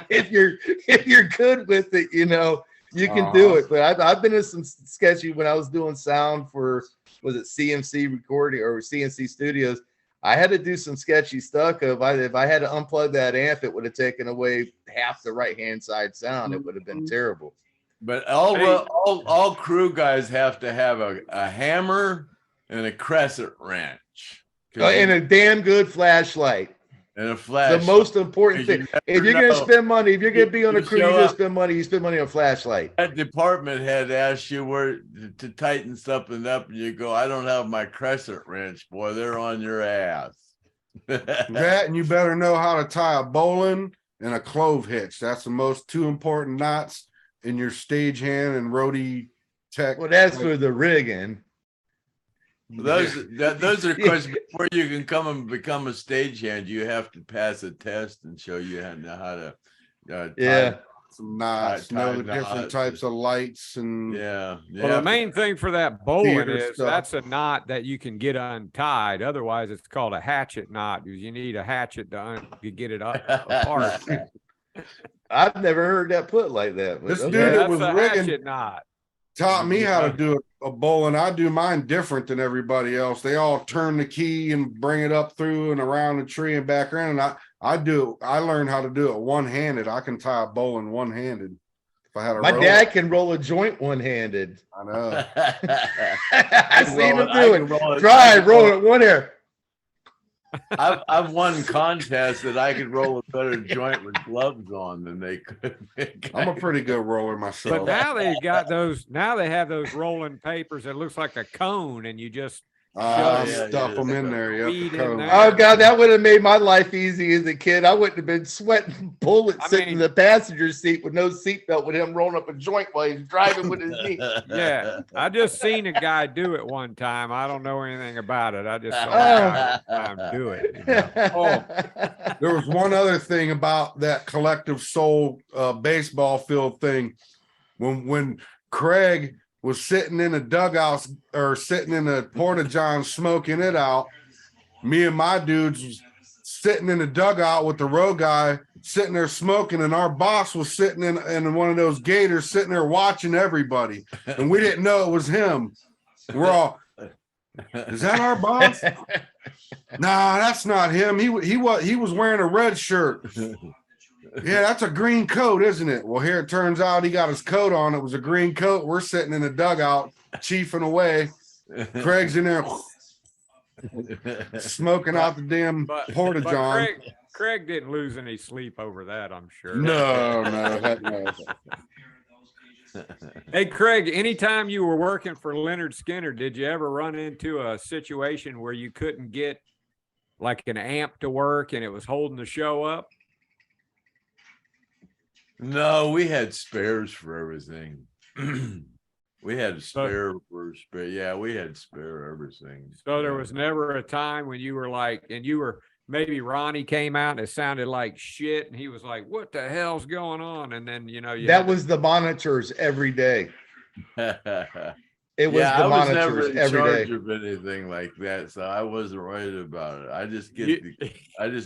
if you're good with it. You know, you can do it. But I've been in some sketchy when I was doing sound for, was it CMC recording or CNC Studios. I had to do some sketchy stuff. If I had to unplug that amp, it would have taken away half the right hand side sound. It would have been terrible. But all crew guys have to have a hammer and a crescent wrench. And a damn good flashlight. And a flash. The most important thing. If you're going to spend money, if you're going to be on a crew, you're going to spend money. You spend money on a flashlight. That department head asks you where to tighten something up, and you go, "I don't have my crescent wrench." Boy, they're on your ass. That, and you better know how to tie a bowline and a clove hitch. That's the most two important knots in your stagehand and roadie tech. Well, that's for the rigging. Those are questions. Before you can come and become a stagehand, you have to pass a test and show you how to tie some knots, know the different types of lights, and well, the main thing for that bowline is that's a knot that you can get untied. Otherwise, it's called a hatchet knot, because you need a hatchet to get it apart. I've never heard that put like that. This dude that was rigging knot taught me how to do a bowline. I do mine different than everybody else. They all turn the key and bring it up through and around the tree and back around. And I learned how to do it one-handed. I can tie a bowline one-handed. If I had my dad can roll a joint one-handed. I know. I seen him do it. Roll it one hair. I've won contests that I could roll a better joint with gloves on than they could. I'm a pretty good roller myself. But now they've got those. Now they have those rolling papers that looks like a cone, and you just stuff them in there. Oh God, that would have made my life easy as a kid. I wouldn't have been sweating bullets sitting in the passenger seat with no seatbelt with him rolling up a joint while he's driving with his knee. Yeah, I just seen a guy do it one time. I don't know anything about it. I just saw a guy do it. You know? There was one other thing about that Collective Soul baseball field thing. When Craig was sitting in a dugout or sitting in a porta-john smoking it out, me and my dudes was sitting in the dugout with the road guy sitting there smoking, and our boss was sitting in one of those gators sitting there watching everybody, and we didn't know it was him. We're all, is that our boss? Nah, that's not him. He was wearing a red shirt. Yeah, that's a green coat, isn't it? Well, here it turns out he got his coat on. It was a green coat. We're sitting in the dugout, chiefing away. Craig's in there smoking out the damn porta-john. Craig didn't lose any sleep over that, I'm sure. No. Hey, Craig, anytime you were working for Lynyrd Skynyrd, did you ever run into a situation where you couldn't get like an amp to work and it was holding the show up? No, we had spares for everything. We had spare for spare. Yeah, we had spare everything. So there was never a time when you were like, and you were, maybe Ronnie came out and it sounded like shit, and he was like, "What the hell's going on?" And then that was the monitors every day. It was the monitors every day. Of anything like that, so I wasn't worried about it. I just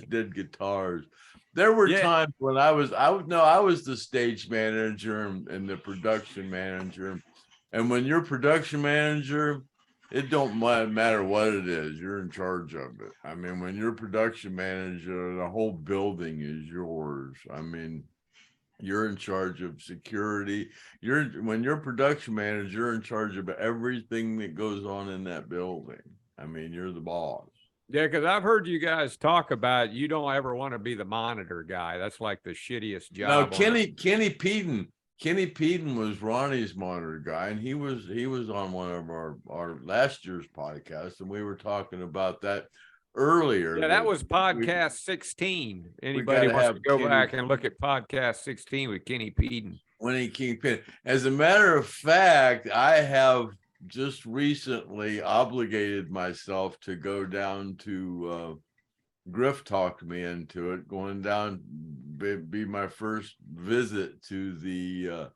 did guitars. There were times when I was the stage manager and the production manager. And when you're production manager, it don't matter what it is, you're in charge of it. I mean, when you're production manager, the whole building is yours. I mean, you're in charge of security. When you're production manager, you're in charge of everything that goes on in that building. I mean, you're the boss. Yeah, because I've heard you guys talk about you don't ever want to be the monitor guy. That's like the shittiest job. No, Kenny Peden was Ronnie's monitor guy, and he was on one of our last year's podcasts, and we were talking about that earlier. Yeah, that was podcast 16. Anybody wants to go back and look at podcast 16 with Kenny Peden. When he came in. As a matter of fact, I have just recently obligated myself to go down to Griff talked me into it, going down, be my first visit to the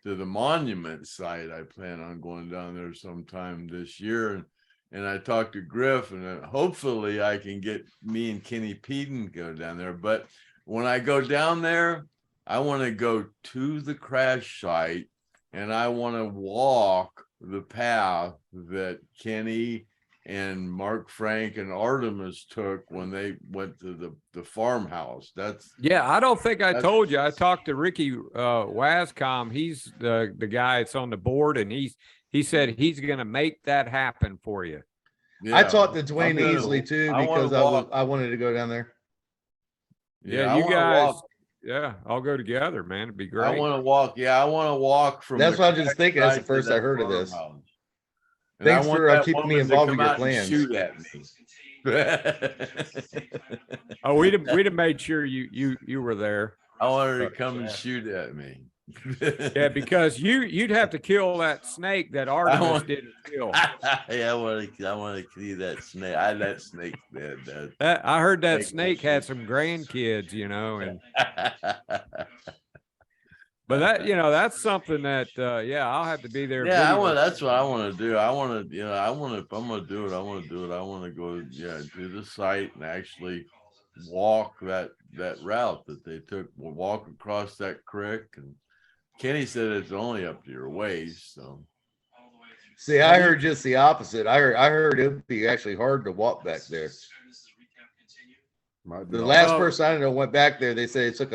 to the monument site. I plan on going down there sometime this year. And I talked to Griff, and hopefully I can get me and Kenny Peden go down there. But when I go down there, I want to go to the crash site, and I want to walk the path that Kenny and Mark Frank and Artemis took when they went to the farmhouse. Yeah, I don't think I told you. I talked to Ricky Wascom. He's the guy that's on the board, and he said he's going to make that happen for you. Yeah, I talked to Dwayne Easley too, because I wanted to go down there. Yeah, you guys. Yeah, I'll go together, man. It'd be great. I want to walk. Yeah, I want to walk from. That's what I was just thinking. That's the first I heard of this. Thanks for keeping me involved in your plans. Shoot at me. Oh, we'd have made sure you were there. I want her to come and shoot at me. Yeah, because you'd have to kill that snake that Artemis didn't kill. Yeah, I want to see that snake. That snake's dead. I heard that snake had some grandkids, you know, and but that, you know, that's something that I'll have to be there. Yeah, that's what I want to do. If I'm gonna do it, I want to go to the site and actually walk that route that they took. We'll walk across that creek, and Kenny said it's only up to your waist. So see, I heard just the opposite. I heard it would be actually hard to walk back there. The last person I know went back there, they say it took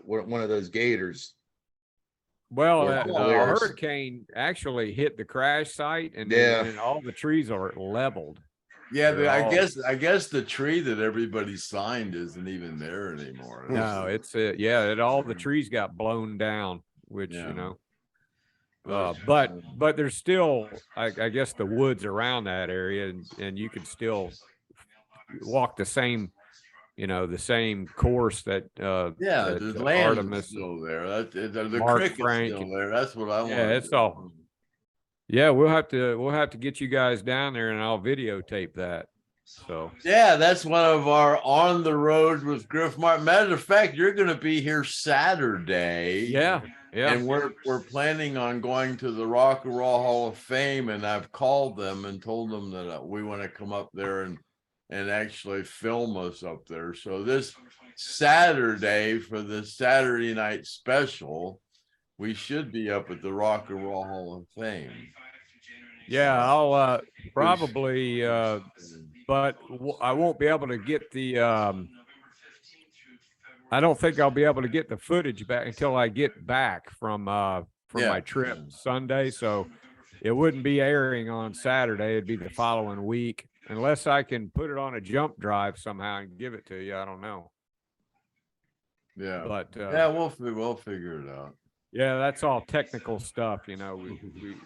one of those gators. Well, a hurricane actually hit the crash site, and then all the trees are leveled. Yeah, but I guess the tree that everybody signed isn't even there anymore. No, it's all the trees got blown down, which you know. But there's still, I guess, the woods around that area, and you can still walk the same, you know, the same course that the land is still there. The creek is still there. That's what I want. Yeah, it's all. Yeah, we'll have to get you guys down there, and I'll videotape that. So yeah, that's one of our on the road with Griff Martin. Matter of fact, you're going to be here Saturday. Yeah. And we're planning on going to the Rock and Roll Hall of Fame, and I've called them and told them that we want to come up there and actually film us up there. So this Saturday, for the Saturday night special, we should be up at the Rock and Roll Hall of Fame. Yeah, I'll probably, but I won't be able to get the. I don't think I'll be able to get the footage back until I get back from my trip Sunday. So it wouldn't be airing on Saturday. It'd be the following week, unless I can put it on a jump drive somehow and give it to you. I don't know. Yeah, but we'll figure it out. Yeah, that's all technical stuff, you know.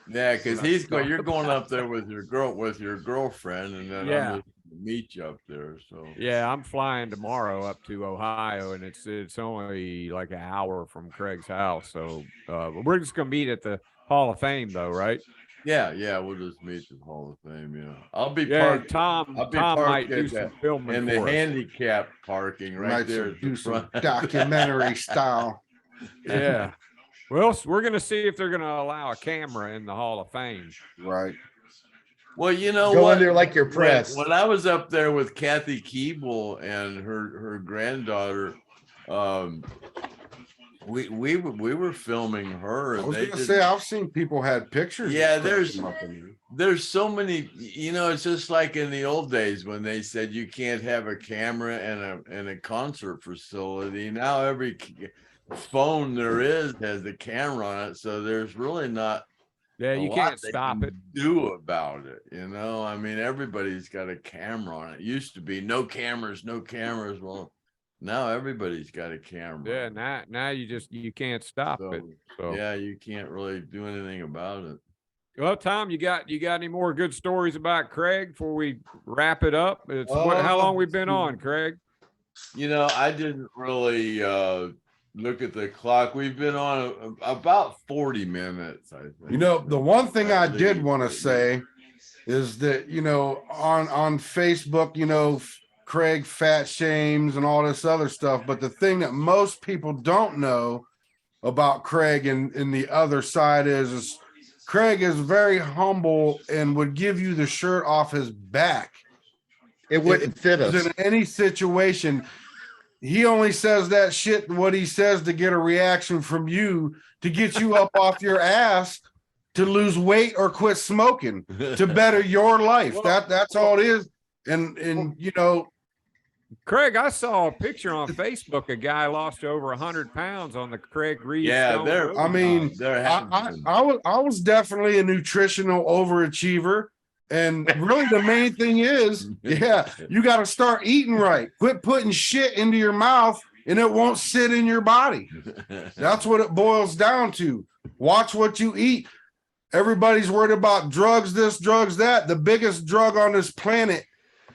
Because you're going up there with your girlfriend, and then I'm just gonna meet you up there. So yeah, I'm flying tomorrow up to Ohio, and it's only like an hour from Craig's house. So we're just gonna meet at the Hall of Fame, though, right? Yeah, we'll just meet at the Hall of Fame. Yeah, I'll be parked. Tom might do some filming in the handicap parking right there. Do some documentary style. Yeah. Well, we're going to see if they're going to allow a camera in the Hall of Fame. Right. Well, you know Go in there like your press. When I was up there with Kathy Keeble and her granddaughter, we were filming her. I was going to say, I've seen people had pictures. Yeah, there's so many, you know, it's just like in the old days when they said you can't have a camera in a concert facility. Now every phone there has a camera on it, so there's really not you can't stop it do about it, you know. I mean, everybody's got a camera on it. Used to be no cameras. Well, now everybody's got a camera. Yeah, now you can't stop it. So yeah, you can't really do anything about it. Well, Tom, you got any more good stories about Craig before we wrap it up? How long we've been on, Craig? You know, I didn't really look at the clock. We've been on about 40 minutes, I think. You know, the one thing I did want to say is that, you know, on Facebook, you know, Craig fat shames and all this other stuff. But the thing that most people don't know about Craig, and the other side is Craig is very humble and would give you the shirt off his back. It wouldn't fit us. In any situation. He only says that shit, what he says, to get a reaction from you, to get you up off your ass, to lose weight or quit smoking, to better your life. That's all it is. And you know, Craig, I saw a picture on Facebook. A guy lost over 100 pounds on the Craig Reed. Yeah, Stone there. Road. I mean, I was definitely a nutritional overachiever. And really, the main thing is, yeah, you got to start eating right. Quit putting shit into your mouth and it won't sit in your body. That's what it boils down to. Watch what you eat. Everybody's worried about drugs, this, drugs, that. The biggest drug on this planet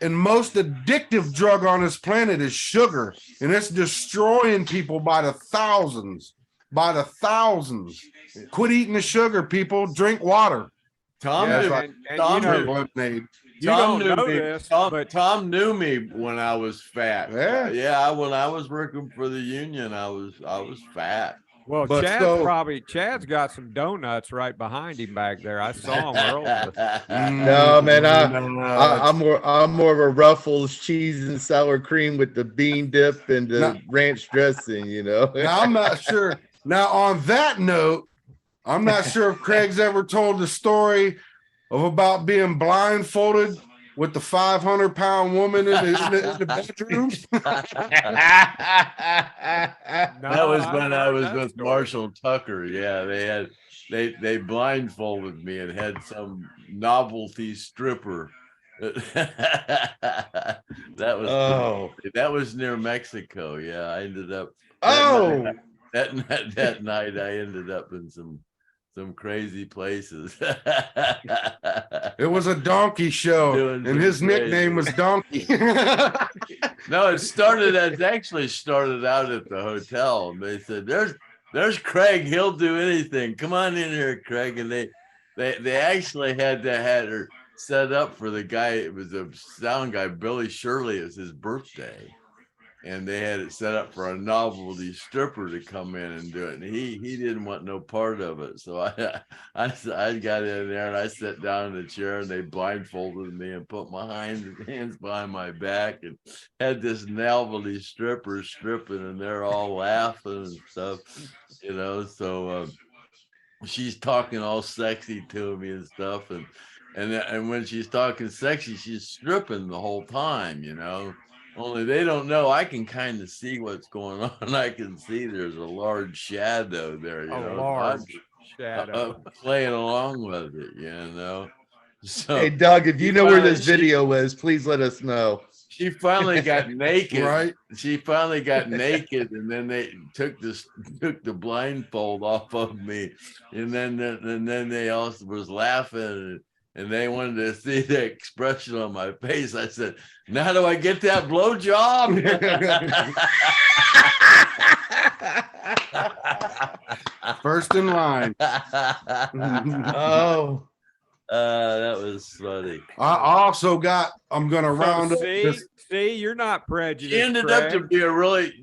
and most addictive drug on this planet is sugar. And it's destroying people by the thousands. By the thousands. Quit eating the sugar, people. Drink water. Tom, Tom knew me when I was fat. Yeah, when I was working for the union, I was fat. Well, Chad's got some donuts right behind him back there. I saw him earlier. No, man, I'm more of a Ruffles cheese and sour cream with the bean dip and the ranch dressing. You know. Now, I'm not sure. Now, on that note, I'm not sure if Craig's ever told the story of about being blindfolded with the 500-pound woman in the bedroom. That was when I was with Marshall Tucker. Yeah, they blindfolded me and had some novelty stripper. That was near Mexico. Yeah, I ended up. That night I ended up in some crazy places. It was a donkey show, and his nickname was Donkey. No, it actually started out at the hotel. And they said, "There's Craig. He'll do anything. Come on in here, Craig." And they actually had her set up for the guy. It was a sound guy, Billy Shirley. It was his birthday. And they had it set up for a novelty stripper to come in and do it. And he didn't want no part of it. So I got in there and I sat down in the chair and they blindfolded me and put my hands behind my back and had this novelty stripper stripping and they're all laughing and stuff, you know. So she's talking all sexy to me and stuff. And when she's talking sexy, she's stripping the whole time, you know. Only they don't know. I can kind of see what's going on. I can see there's a large shadow there. Large shadow. Playing along with it, you know. So, hey, Doug, if you know where this video is, please let us know. She finally got naked. Right. She finally got naked, and then they took the blindfold off of me, and then they also was laughing. And they wanted to see the expression on my face. I said, "Now do I get that blowjob?" First in line. Oh, that was funny. I'm going to round up. See, you're not prejudiced. She ended up to be a really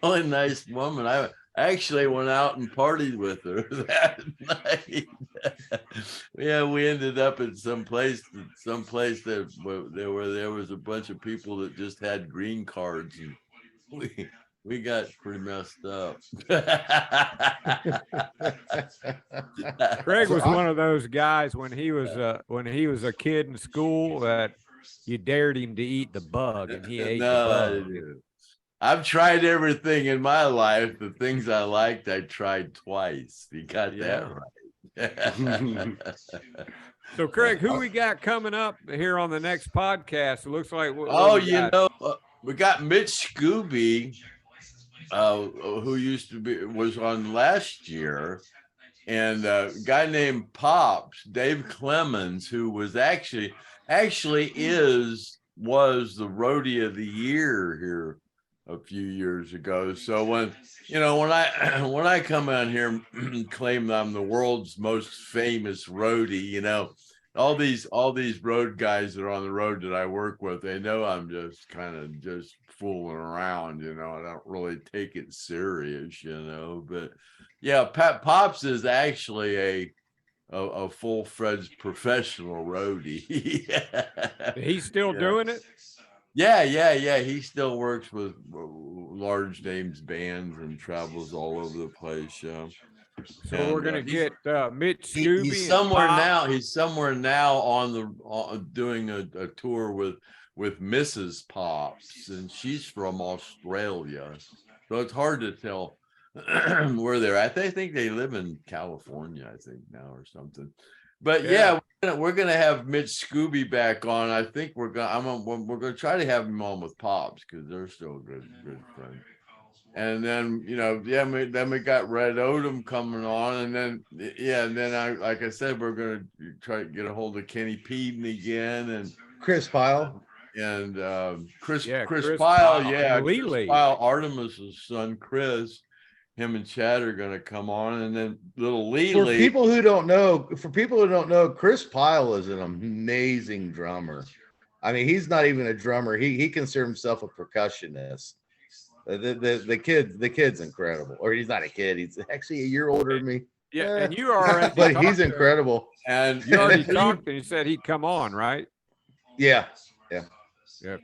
nice woman. I actually went out and partied with her that night. Yeah, we ended up in some place that there was a bunch of people that just had green cards, and we got pretty messed up. Craig was one of those guys when he was a kid in school that you dared him to eat the bug, and he ate the bug. I've tried everything in my life. The things I liked, I tried twice. You got that right. So, Craig, who we got coming up here on the next podcast? It looks like we got Mitch Scooby, who was on last year, and a guy named Pops, Dave Clemens, who was was the Roadie of the Year here a few years ago. So when I come out here and claim I'm the world's most famous roadie, all these road guys that are on the road that I work with, they know I'm just kind of just fooling around, you know. I don't really take it serious, you know. But yeah, Pops is actually a full-fledged professional roadie. He's still doing it. Yeah. He still works with large names bands and travels all over the place. So we're gonna get Mitch Scooby. He's somewhere and Pop. now. He's somewhere now doing a tour with Mrs. Pops, and she's from Australia, so it's hard to tell where they're at. They think they live in California, I think now or something. But yeah, we're gonna have Mitch Scooby back on. I think we're gonna try to have him on with Pops because they're still good friends. And then, you know, then we got Red Odom coming on, and then I, like I said, we're gonna try to get a hold of Kenny Peden again, and Chris Pyle, and Chris Chris Pyle, Pyle, Chris Pyle, Artemis's son, Chris. Him and Chad are gonna come on, and then little Lee. For people who don't know, Chris Pyle is an amazing drummer. I mean, he's not even a drummer. He considers himself a percussionist. The kid's incredible. Or he's not a kid. He's actually a year older than me. Yeah, and you already but he's incredible. And you already talked and he said he'd come on, right? Yeah.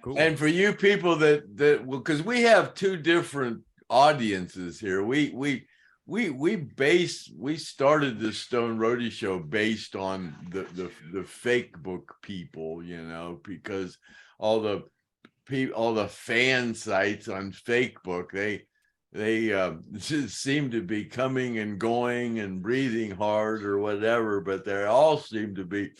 Cool. And for you people that because we have two different audiences here. We started this Stone Roadie show based on the FakeBook people, you know, because all the fan sites on FakeBook, they just seem to be coming and going and breathing hard or whatever, but they all seem to be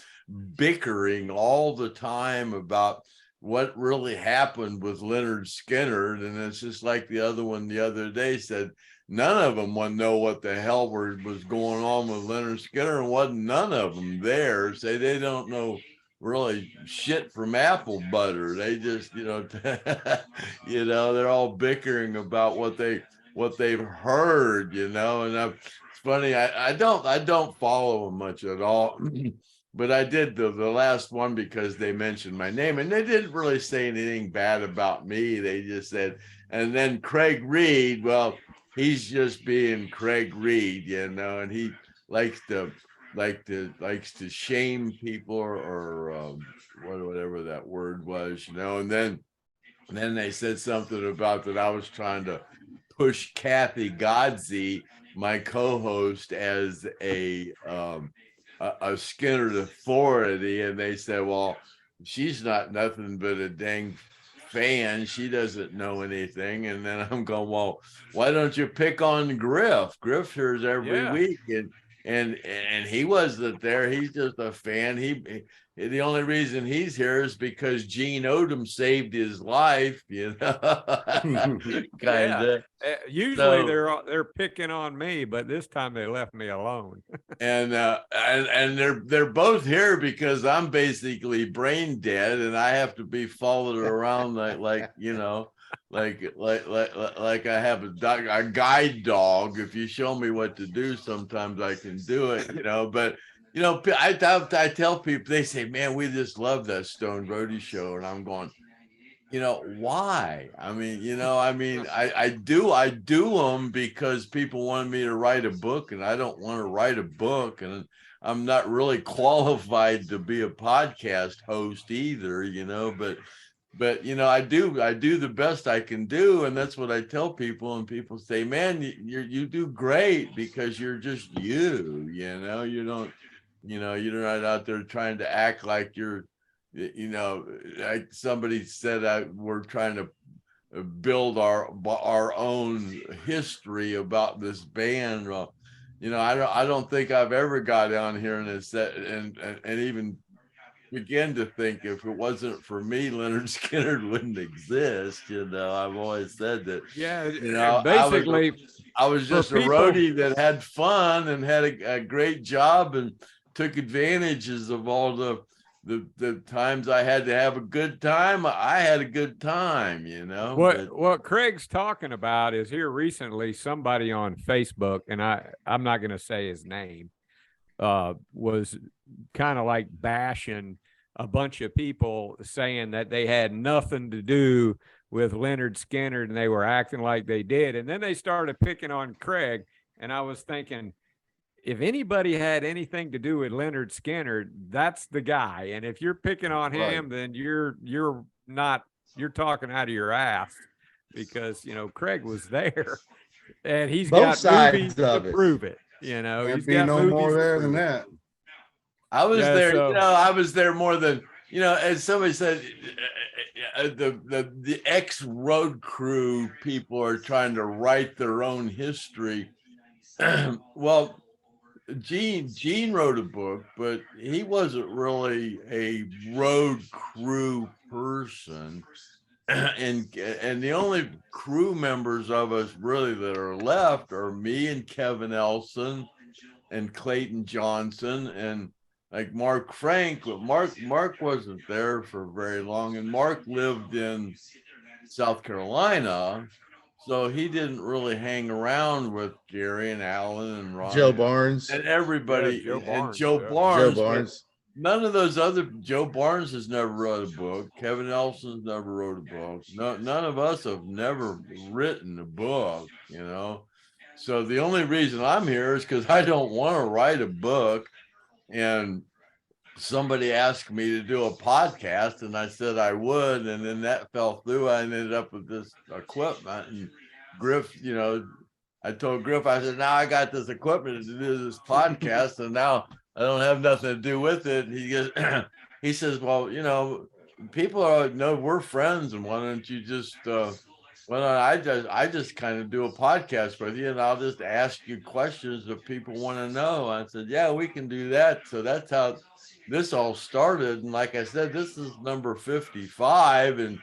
bickering all the time about what really happened with Lynyrd Skynyrd. And it's just like the other one the other day said, none of them want to know what the hell was going on with Lynyrd Skynyrd, and wasn't none of them there. Say they don't know really shit from apple butter. They just, you know, you know, they're all bickering about what they've heard, you know. And it's funny, I don't follow them much at all. But I did the last one because they mentioned my name, and they didn't really say anything bad about me. They just said, and then Craig Reed, well, he's just being Craig Reed, you know, and he likes to shame people or whatever that word was, you know. And then they said something about that I was trying to push Kathy Godsey, my co-host, as a Skynyrd authority, and they said, well, she's not nothing but a dang fan, she doesn't know anything. And then I'm going, well, why don't you pick on Griff? Griff hears every week, and he wasn't there. He's just a fan. The only reason he's here is because Gene Odom saved his life, you know. Kinda. Usually they're picking on me, but this time they left me alone. and they're both here because I'm basically brain dead, and I have to be followed around like you know, like I have a guide dog. If you show me what to do, sometimes I can do it, you know. But you know, I tell people, they say, man, we just love that Stone Roadie show. And I'm going, you know, why? I mean, you know, I do them because people wanted me to write a book, and I don't want to write a book. And I'm not really qualified to be a podcast host either, you know, but you know, I do the best I can do, and that's what I tell people. And people say, man, you do great because you're just you know, you're not out there trying to act like you're, you know, like somebody said, we're trying to build our own history about this band. Well, you know, I don't think I've ever got down here and even begin to think if it wasn't for me, Lynyrd Skynyrd wouldn't exist. You know, I've always said that. Yeah, you know, basically, I was just a roadie that had fun and had a great job and took advantages of all the times I had to have a good time. I had a good time, you know. What Craig's talking about is here recently somebody on Facebook, and I'm not going to say his name, was kind of like bashing a bunch of people, saying that they had nothing to do with Lynyrd Skynyrd and they were acting like they did. And then they started picking on Craig. And I was thinking, if anybody had anything to do with Lynyrd Skynyrd, that's the guy. And if you're picking on him, then you're talking out of your ass, because, you know, Craig was there and he's Both got movies sides of to it. prove it. You know, There'd he's be got no movies more to there prove than it. that. I was Yeah, there, so- you know, I was there more than, you know, as somebody said, the ex-road crew people are trying to write their own history. Well, Gene wrote a book, but he wasn't really a road crew person. And the only crew members of us really that are left are me and Kevin Elson and Clayton Johnson and like Mark Frank. But Mark wasn't there for very long, and Mark lived in South Carolina, so he didn't really hang around with Gary and Alan and Ron, Joe Barnes. and everybody, Yeah, Joe and Barnes, Joe yeah. Barnes. Joe but Barnes. none of those other, Joe Barnes has never wrote a book. Kevin Elson's never wrote a book. No, none of us have never written a book, you know. So the only reason I'm here is because I don't want to write a book. And somebody asked me to do a podcast, and I said I would, and then that fell through. I ended up with this equipment, and Griff, you know, I told Griff, I said, now I got this equipment to do this podcast, and now I don't have nothing to do with it. He goes, he says, well, you know, people are know we're friends, and why don't you just why don't I just kind of do a podcast with you, and I'll just ask you questions that people want to know. I said, yeah, we can do that. So that's how this all started. And like I said, this is number 55, and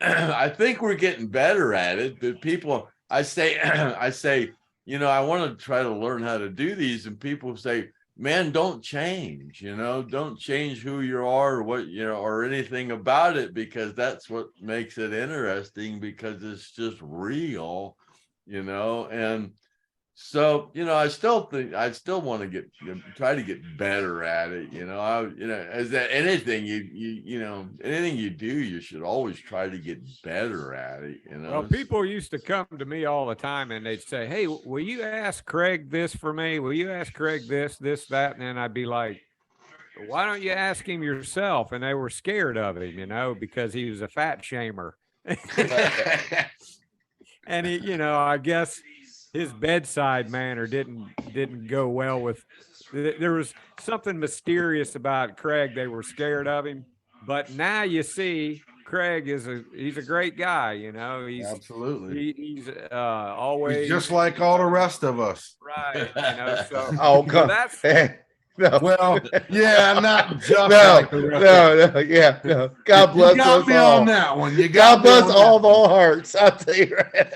I think we're getting better at it. But people, I say, you know, I want to try to learn how to do these, and people say, man, don't change, you know, don't change who you are or what, you know, or anything about it, because that's what makes it interesting, because it's just real, you know. And so, you know, I still want to try to get better at it, you know. You know, as that anything you know, anything you do, you should always try to get better at it, you know. Well, people used to come to me all the time and they'd say, hey, will you ask Craig this for me? Will you ask Craig this, that? And then I'd be like, why don't you ask him yourself? And they were scared of him, you know, because he was a fat shamer. And he, you know, I guess his bedside manner didn't go well with, there was something mysterious about Craig. They were scared of him, but now you see Craig he's a great guy, you know. He's Absolutely. He's always He's just like all the rest of us. right, you know. So Oh, come. that's No. Well, yeah, not just No, like the rest of us. no, yeah, no. God bless You got us me all. on that one. You God got me bless on all that. of our hearts. I'll tell you right.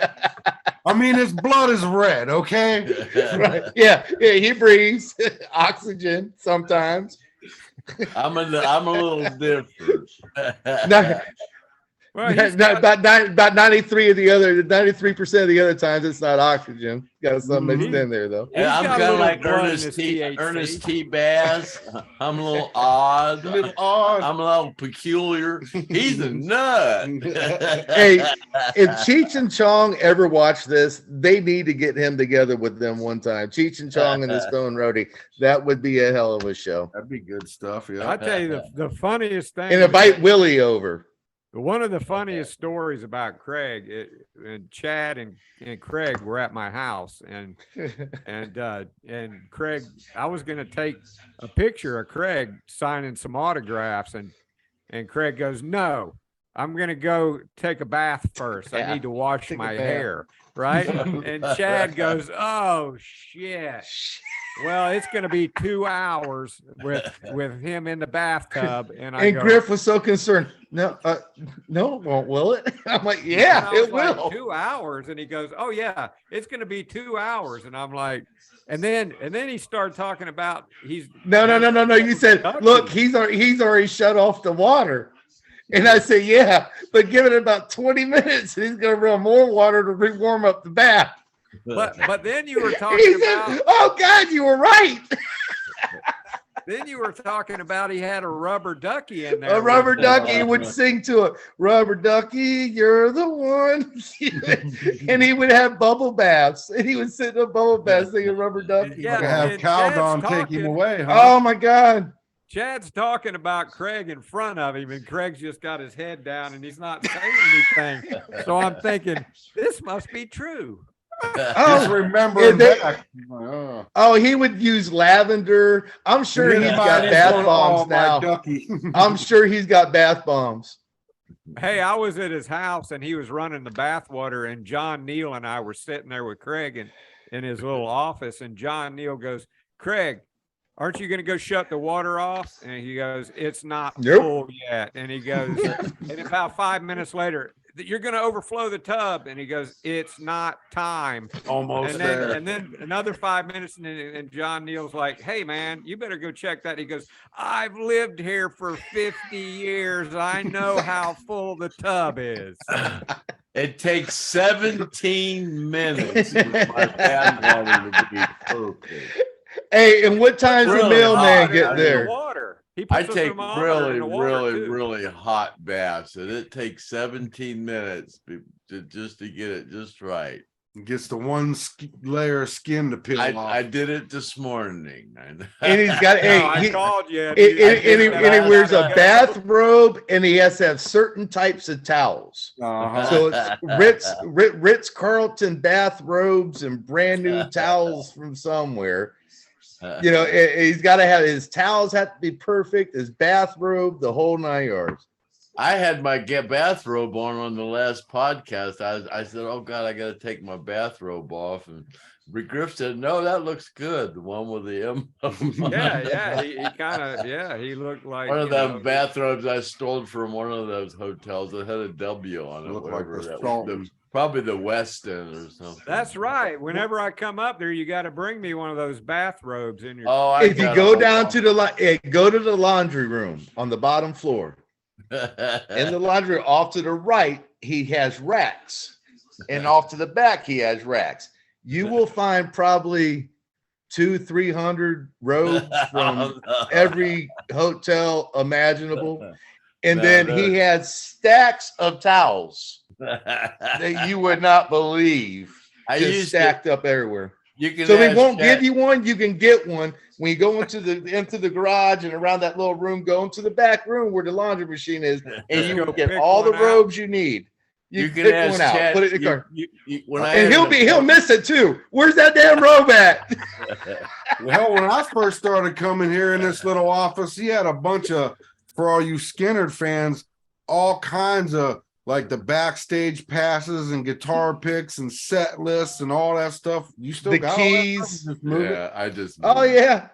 I mean, his blood is red, okay? Right. Yeah, he breathes oxygen sometimes. I'm a little different. well, he's About 93% of the other times it's not oxygen. Got some mixed in there though. He's I'm got a kind of little like blood in Ernest his T. THC. Ernest T. Bass. I'm a little odd. I'm a little peculiar. He's a nut. Hey, if Cheech and Chong ever watch this, they need to get him together with them one time. Cheech and Chong and the Stone Roadie. That would be a hell of a show. That'd be good stuff, yeah. I tell you the funniest thing. And invite Willie over. One of the funniest stories about Craig, and Chad and Craig were at my house, and Craig, I was going to take a picture of Craig signing some autographs, and Craig goes, no, I'm going to go take a bath first. Yeah, I need to wash take a my bath. hair. Right. And Chad goes, oh shit. Well, it's going to be 2 hours with him in the bathtub. And I And go, Griff was so concerned. No, no, it won't, will it? I'm like, yeah, and I was it like, will. 2 hours. And he goes, oh yeah, it's going to be 2 hours. And I'm like, and then he started talking about No. You said, look, he's already shut off the water. And I said, yeah, but give it about 20 minutes and he's going to run more water to warm up the bath. But then you were He talking said, about, oh God, you were right. Then you were talking about he had a rubber ducky in there. A rubber ducky. He would sing to it. Rubber ducky, you're the one. And he would have bubble baths. And he would sit in a bubble bath singing rubber ducky. Yeah, You have and Cowdon Chad's take him talking- away, huh? Oh my God. Chad's talking about Craig in front of him, and Craig's just got his head down and he's not saying anything. So I'm thinking, this must be true. Just remembering and they- back. Oh. Oh, he would use lavender. I'm sure he's got Everybody's bath going, bombs "Oh, my now. ducky." I'm sure he's got bath bombs. Hey, I was at his house and he was running the bath water, and John Neal and I were sitting there with Craig in his little office, and John Neal goes, Craig, aren't you going to go shut the water off? And he goes, it's not Nope. full yet. And he goes, and about 5 minutes later, you're going to overflow the tub. And he goes, it's not time. Almost And there. then another 5 minutes, and John Neal's like, hey, man, you better go check that. He goes, I've lived here for 50 years. I know how full the tub is. It takes 17 minutes for my bath water to be perfect. Hey, and what time's the Really mailman hot, get I there? Water. He I puts a take thermometer really, in the water, really, too. really hot baths, and it takes 17 minutes just to get it just right. Gets the one layer of skin to peel off. I did it this morning. And he's got No, I he called you. and he wears a I- bathrobe, and he has to have certain types of towels. Uh-huh. So it's Ritz Carlton bathrobes and brand new towels from somewhere. You know, he's got to have his towels have to be perfect, his bathrobe, the whole 9 yards. I had my bathrobe on the last podcast. I said, "Oh God, I got to take my bathrobe off." And Griff said, "No, that looks good. The one with the M." Yeah, he kind of, he looked like One of you know, them bathrobes I stole from one of those hotels that had a W on it. Looked like whatever the that was. Sultan. Probably the West End or something. That's right. Whenever I come up there, you got to bring me one of those bathrobes in your. Oh, I If you got go all down of to go to the laundry room on the bottom floor. In the laundry room, off to the right, he has racks, and off to the back, he has racks. You will find probably 200-300 robes from every hotel imaginable, and No, then no. he has stacks of towels that you would not believe, I just used stacked up everywhere. You can So they ask won't Chad- give you one. You can get one when you go into the garage and around that little room. Go into the back room where the laundry machine is, and you Go will get pick all the one out. robes you need. You can pick ask one out, Chad- put it in the car, when I and had he'll miss it too. Where's that damn robe at? Well, when I first started coming here in this little office, he had a bunch of, for all you Skynyrd fans, all kinds of like the backstage passes and guitar picks and set lists and all that stuff. You still The got keys. all that stuff? Just move it? Yeah, I just. Oh yeah,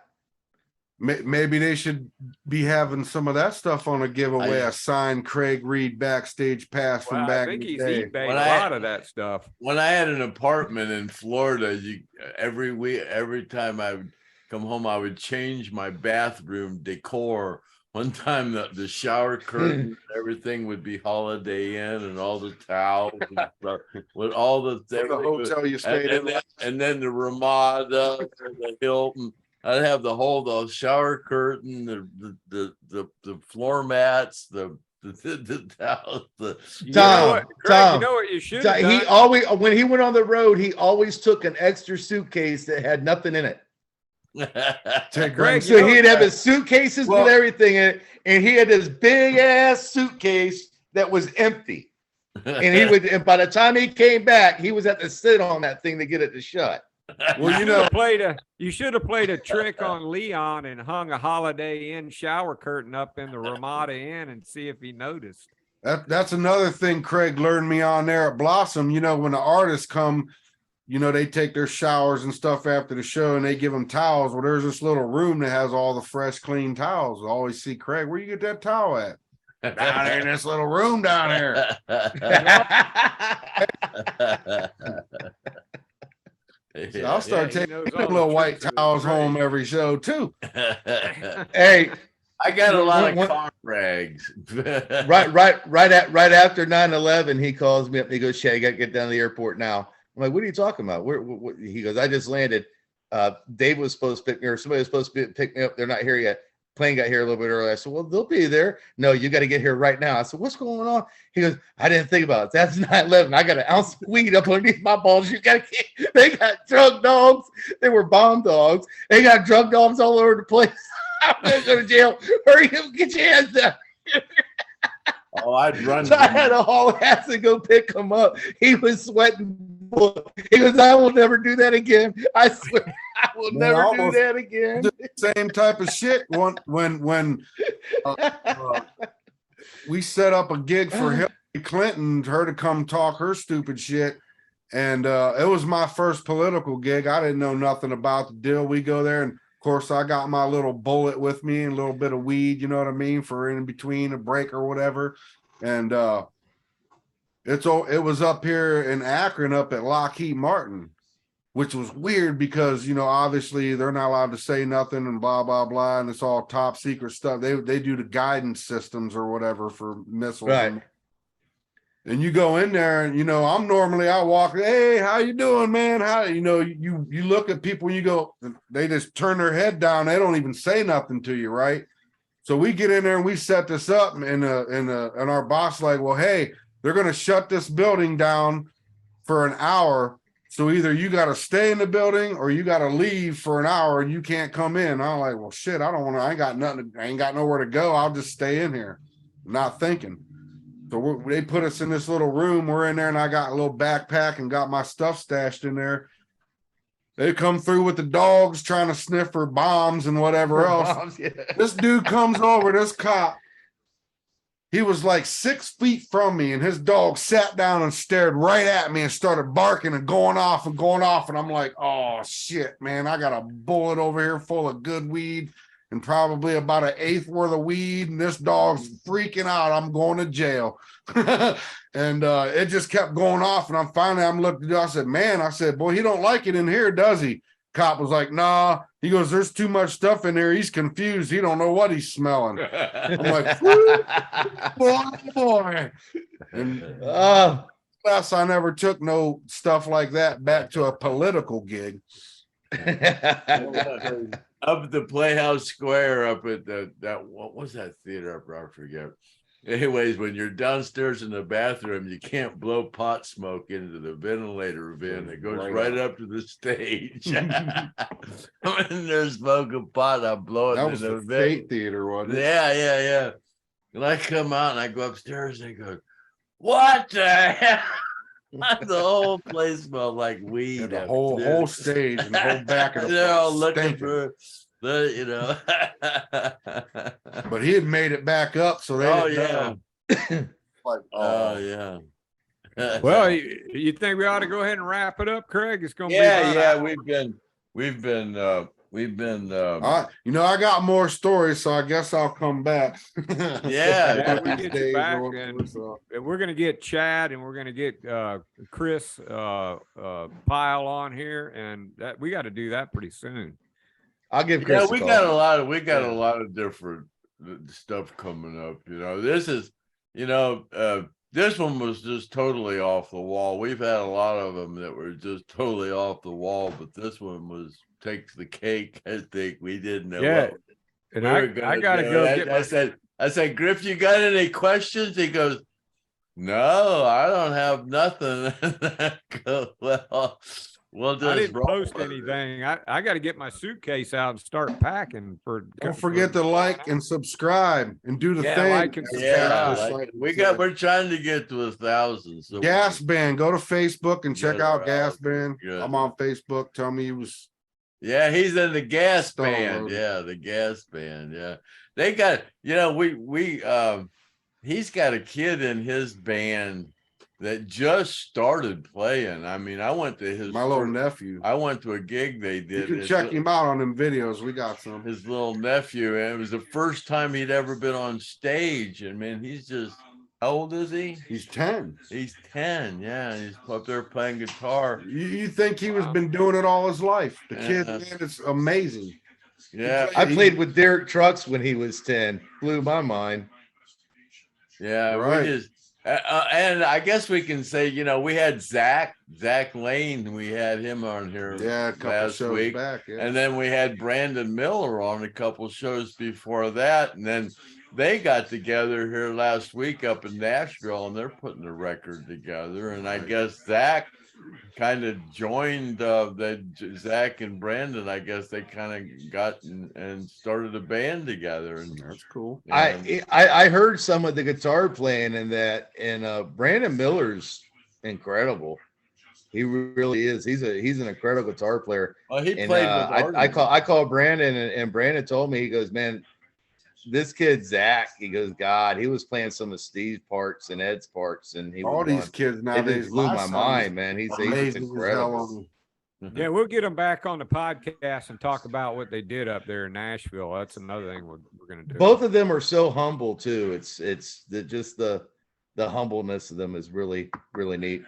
Maybe they should be having some of that stuff on a giveaway. I- A signed Craig Reed backstage pass from Well, I back think in the he's day. eBayed When a I- lot of that stuff. When I had an apartment in Florida, every week, every time I would come home, I would change my bathroom decor. One time the shower curtain, everything would be Holiday Inn, and all the towels, and stuff, with all the For the hotel you stayed in. and then the Ramada, the Hilton. I'd have the shower curtain, the floor mats, the towels. You Tom, know what, Craig, Tom, you know what you should have he done? always when he went on the road, he always took an extra suitcase that had nothing in it. Take Greg, them- So he'd have his suitcases Well- with everything in it, and he had this big ass suitcase that was empty. And he would, and by the time he came back, he was at to sit on that thing to get it to shut. Well, you know, You should have played a trick on Leon and hung a Holiday Inn shower curtain up in the Ramada Inn and see if he noticed. that's another thing Craig learned me on there at Blossom. You know, when the artists come, you know, they take their showers and stuff after the show and they give them towels. Well, there's this little room that has all the fresh, clean towels. I always see Craig, where you get that towel at? Down there in this little room down here. So I'll start he taking knows all them the little white tricks of the towels trade. home every show too. Hey, I got a lot of One- car rags. right after 9/11, he calls me up and he goes, "Shay, I got to get down to the airport now." I'm like, "What are you talking about?" Where he goes, "I just landed." Dave was supposed to pick me, or somebody was supposed to pick me up. They're not here yet. Plane got here a little bit early. I said, well, they'll be there. No, you got to get here right now. I said, what's going on? He goes, I didn't think about it. That's 9/11. I got an ounce of weed up underneath my balls. You got to get, they got drug dogs. They were bomb dogs. They got drug dogs all over the place. I'm going to go to jail. Hurry up, get your hands down. Oh, I'd run. So I had to haul ass and go pick him up. He was sweating. He goes, I will never do that again. I swear, I will never do that again. Same type of shit. When we set up a gig for Hillary Clinton, her to come talk her stupid shit, and it was my first political gig. I didn't know nothing about the deal. We go there, and of course, I got my little bullet with me and a little bit of weed. You know what I mean, for in between a break or whatever, and it was up here in Akron, up at Lockheed Martin, which was weird because, you know, obviously they're not allowed to say nothing and blah, blah, blah. And it's all top secret stuff. They do the guidance systems or whatever for missiles. Right. And you go in there and, you know, I walk, hey, how you doing, man? How, you know, you look at people and you go, they just turn their head down. They don't even say nothing to you. Right. So we get in there and we set this up and our boss like, well, hey, they're going to shut this building down for an hour. So either you got to stay in the building or you got to leave for an hour and you can't come in. I'm like, well, shit, I ain't got nothing. I ain't got nowhere to go. I'll just stay in here. Not thinking. So they put us in this little room. We're in there and I got a little backpack and got my stuff stashed in there. They come through with the dogs trying to sniff for bombs and whatever else. Bombs, yeah. This dude comes over, this cop. He was like 6 feet from me and his dog sat down and stared right at me and started barking and going off. And I'm like, oh shit, man, I got a bullet over here full of good weed and probably about an eighth worth of weed. And this dog's freaking out. I'm going to jail. And it just kept going off. And I'm looking, I said, man, boy, he don't like it in here, does he? Cop was like, nah. He goes, there's too much stuff in there. He's confused. He don't know what he's smelling. I'm like, boy. And plus, I never took no stuff like that back to a political gig. Up at the Playhouse Square, up at that what was that theater up there? I forget. Anyways, when you're downstairs in the bathroom, you can't blow pot smoke into the ventilator vent. It goes right up to the stage. I'm in there smoking pot. I'm blowing. That was the Fate Theater, wasn't it? Yeah. And I come out and I go upstairs and I go, "What the hell?" The whole place smelled like weed. The whole stage and the whole back of the they're all looking stinking. for. You know, but he had made it back up, so they didn't know. Like, yeah. Well, you think we ought to go ahead and wrap it up, Craig? It's going to be we've been you know, I got more stories, so I guess I'll come back. Yeah, we get you back, and we're going to get Chad and we're going to get Chris Pyle on here, and that we got to do that pretty soon. I'll give Chris. Yeah, we got a lot of different stuff coming up. You know, this is, you know, this one was just totally off the wall. We've had a lot of them that were just totally off the wall, but this one takes the cake. I think we didn't know. Yeah, and I got to go get. I said, Griff, you got any questions? He goes, no, I don't have nothing. Well, I didn't post anything. I got to get my suitcase out and start packing for. Don't forget to like and subscribe and do the thing. Like and subscribe. We're trying to get to 1,000. So Gas Band. Go to Facebook and check out Gas Band. I'm on Facebook. Tell me he was. Yeah, he's in the Gas Band. Roadie. Yeah, the Gas Band. Yeah, they got. You know, he's got a kid in his band that just started playing. I mean, I went to my little nephew. I went to a gig they did. You can check him out on them videos. We got some. His little nephew, and it was the first time he'd ever been on stage. And man, he's just, how old is he? He's 10. He's 10. Yeah, he's up there playing guitar. You think he was been doing it all his life? The kid, man, it's amazing. Yeah, I played with Derek Trucks when he was 10. Blew my mind. Yeah, right. And I guess we can say, we had Zach Lane. We had him on here Yeah, a couple last shows week. back. Yeah. And then we had Brandon Miller on a couple shows before that. And then they got together here last week up in Nashville, and they're putting a record together. And I guess Zach kind of joined Zach and Brandon. I guess they kind of got and started a band together. And That's cool. I heard some of the guitar playing in that, and Brandon Miller's incredible. He really is. He's an incredible guitar player. Well, he And, played with I called Brandon, and Brandon told me, he goes, man, this kid Zach, he goes, God, he was playing some of Steve's parts and Ed's parts, and he All was these kids it nowadays just blew my son mind, is man. He's amazing as incredible. hell. Yeah, we'll get them back on the podcast and talk about what they did up there in Nashville. That's another thing we're going to do. Both of them are so humble too. It's just the humbleness of them is really, really neat.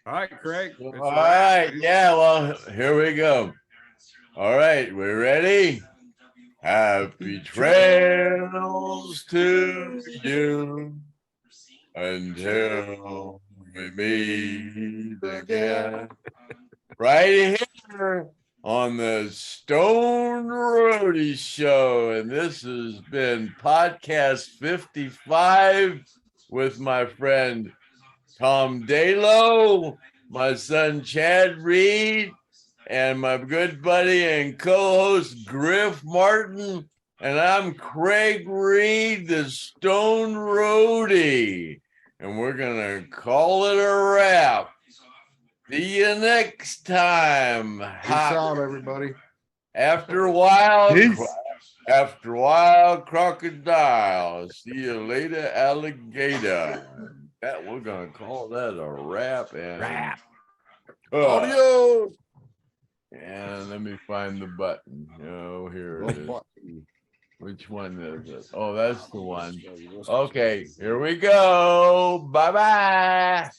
All right, Craig. All right. Yeah. Well, here we go. All right. We're ready. Happy trails to you until we meet again. Right here on the Stone Roadie Show. And this has been podcast 55 with my friend Tom DALO, my son Chad Reed, and my good buddy and co-host Griff Martin, and I'm Craig Reed, the Stone Roadie, and we're gonna call it a wrap. See you next time. Peace out, everybody. After a while, Peace. Crocodile. See you later, alligator. That we're gonna call that a wrap. And Audio. And let me find the button. Oh, here it is. Which one is it? Oh, that's the one. Okay, here we go. Bye-bye.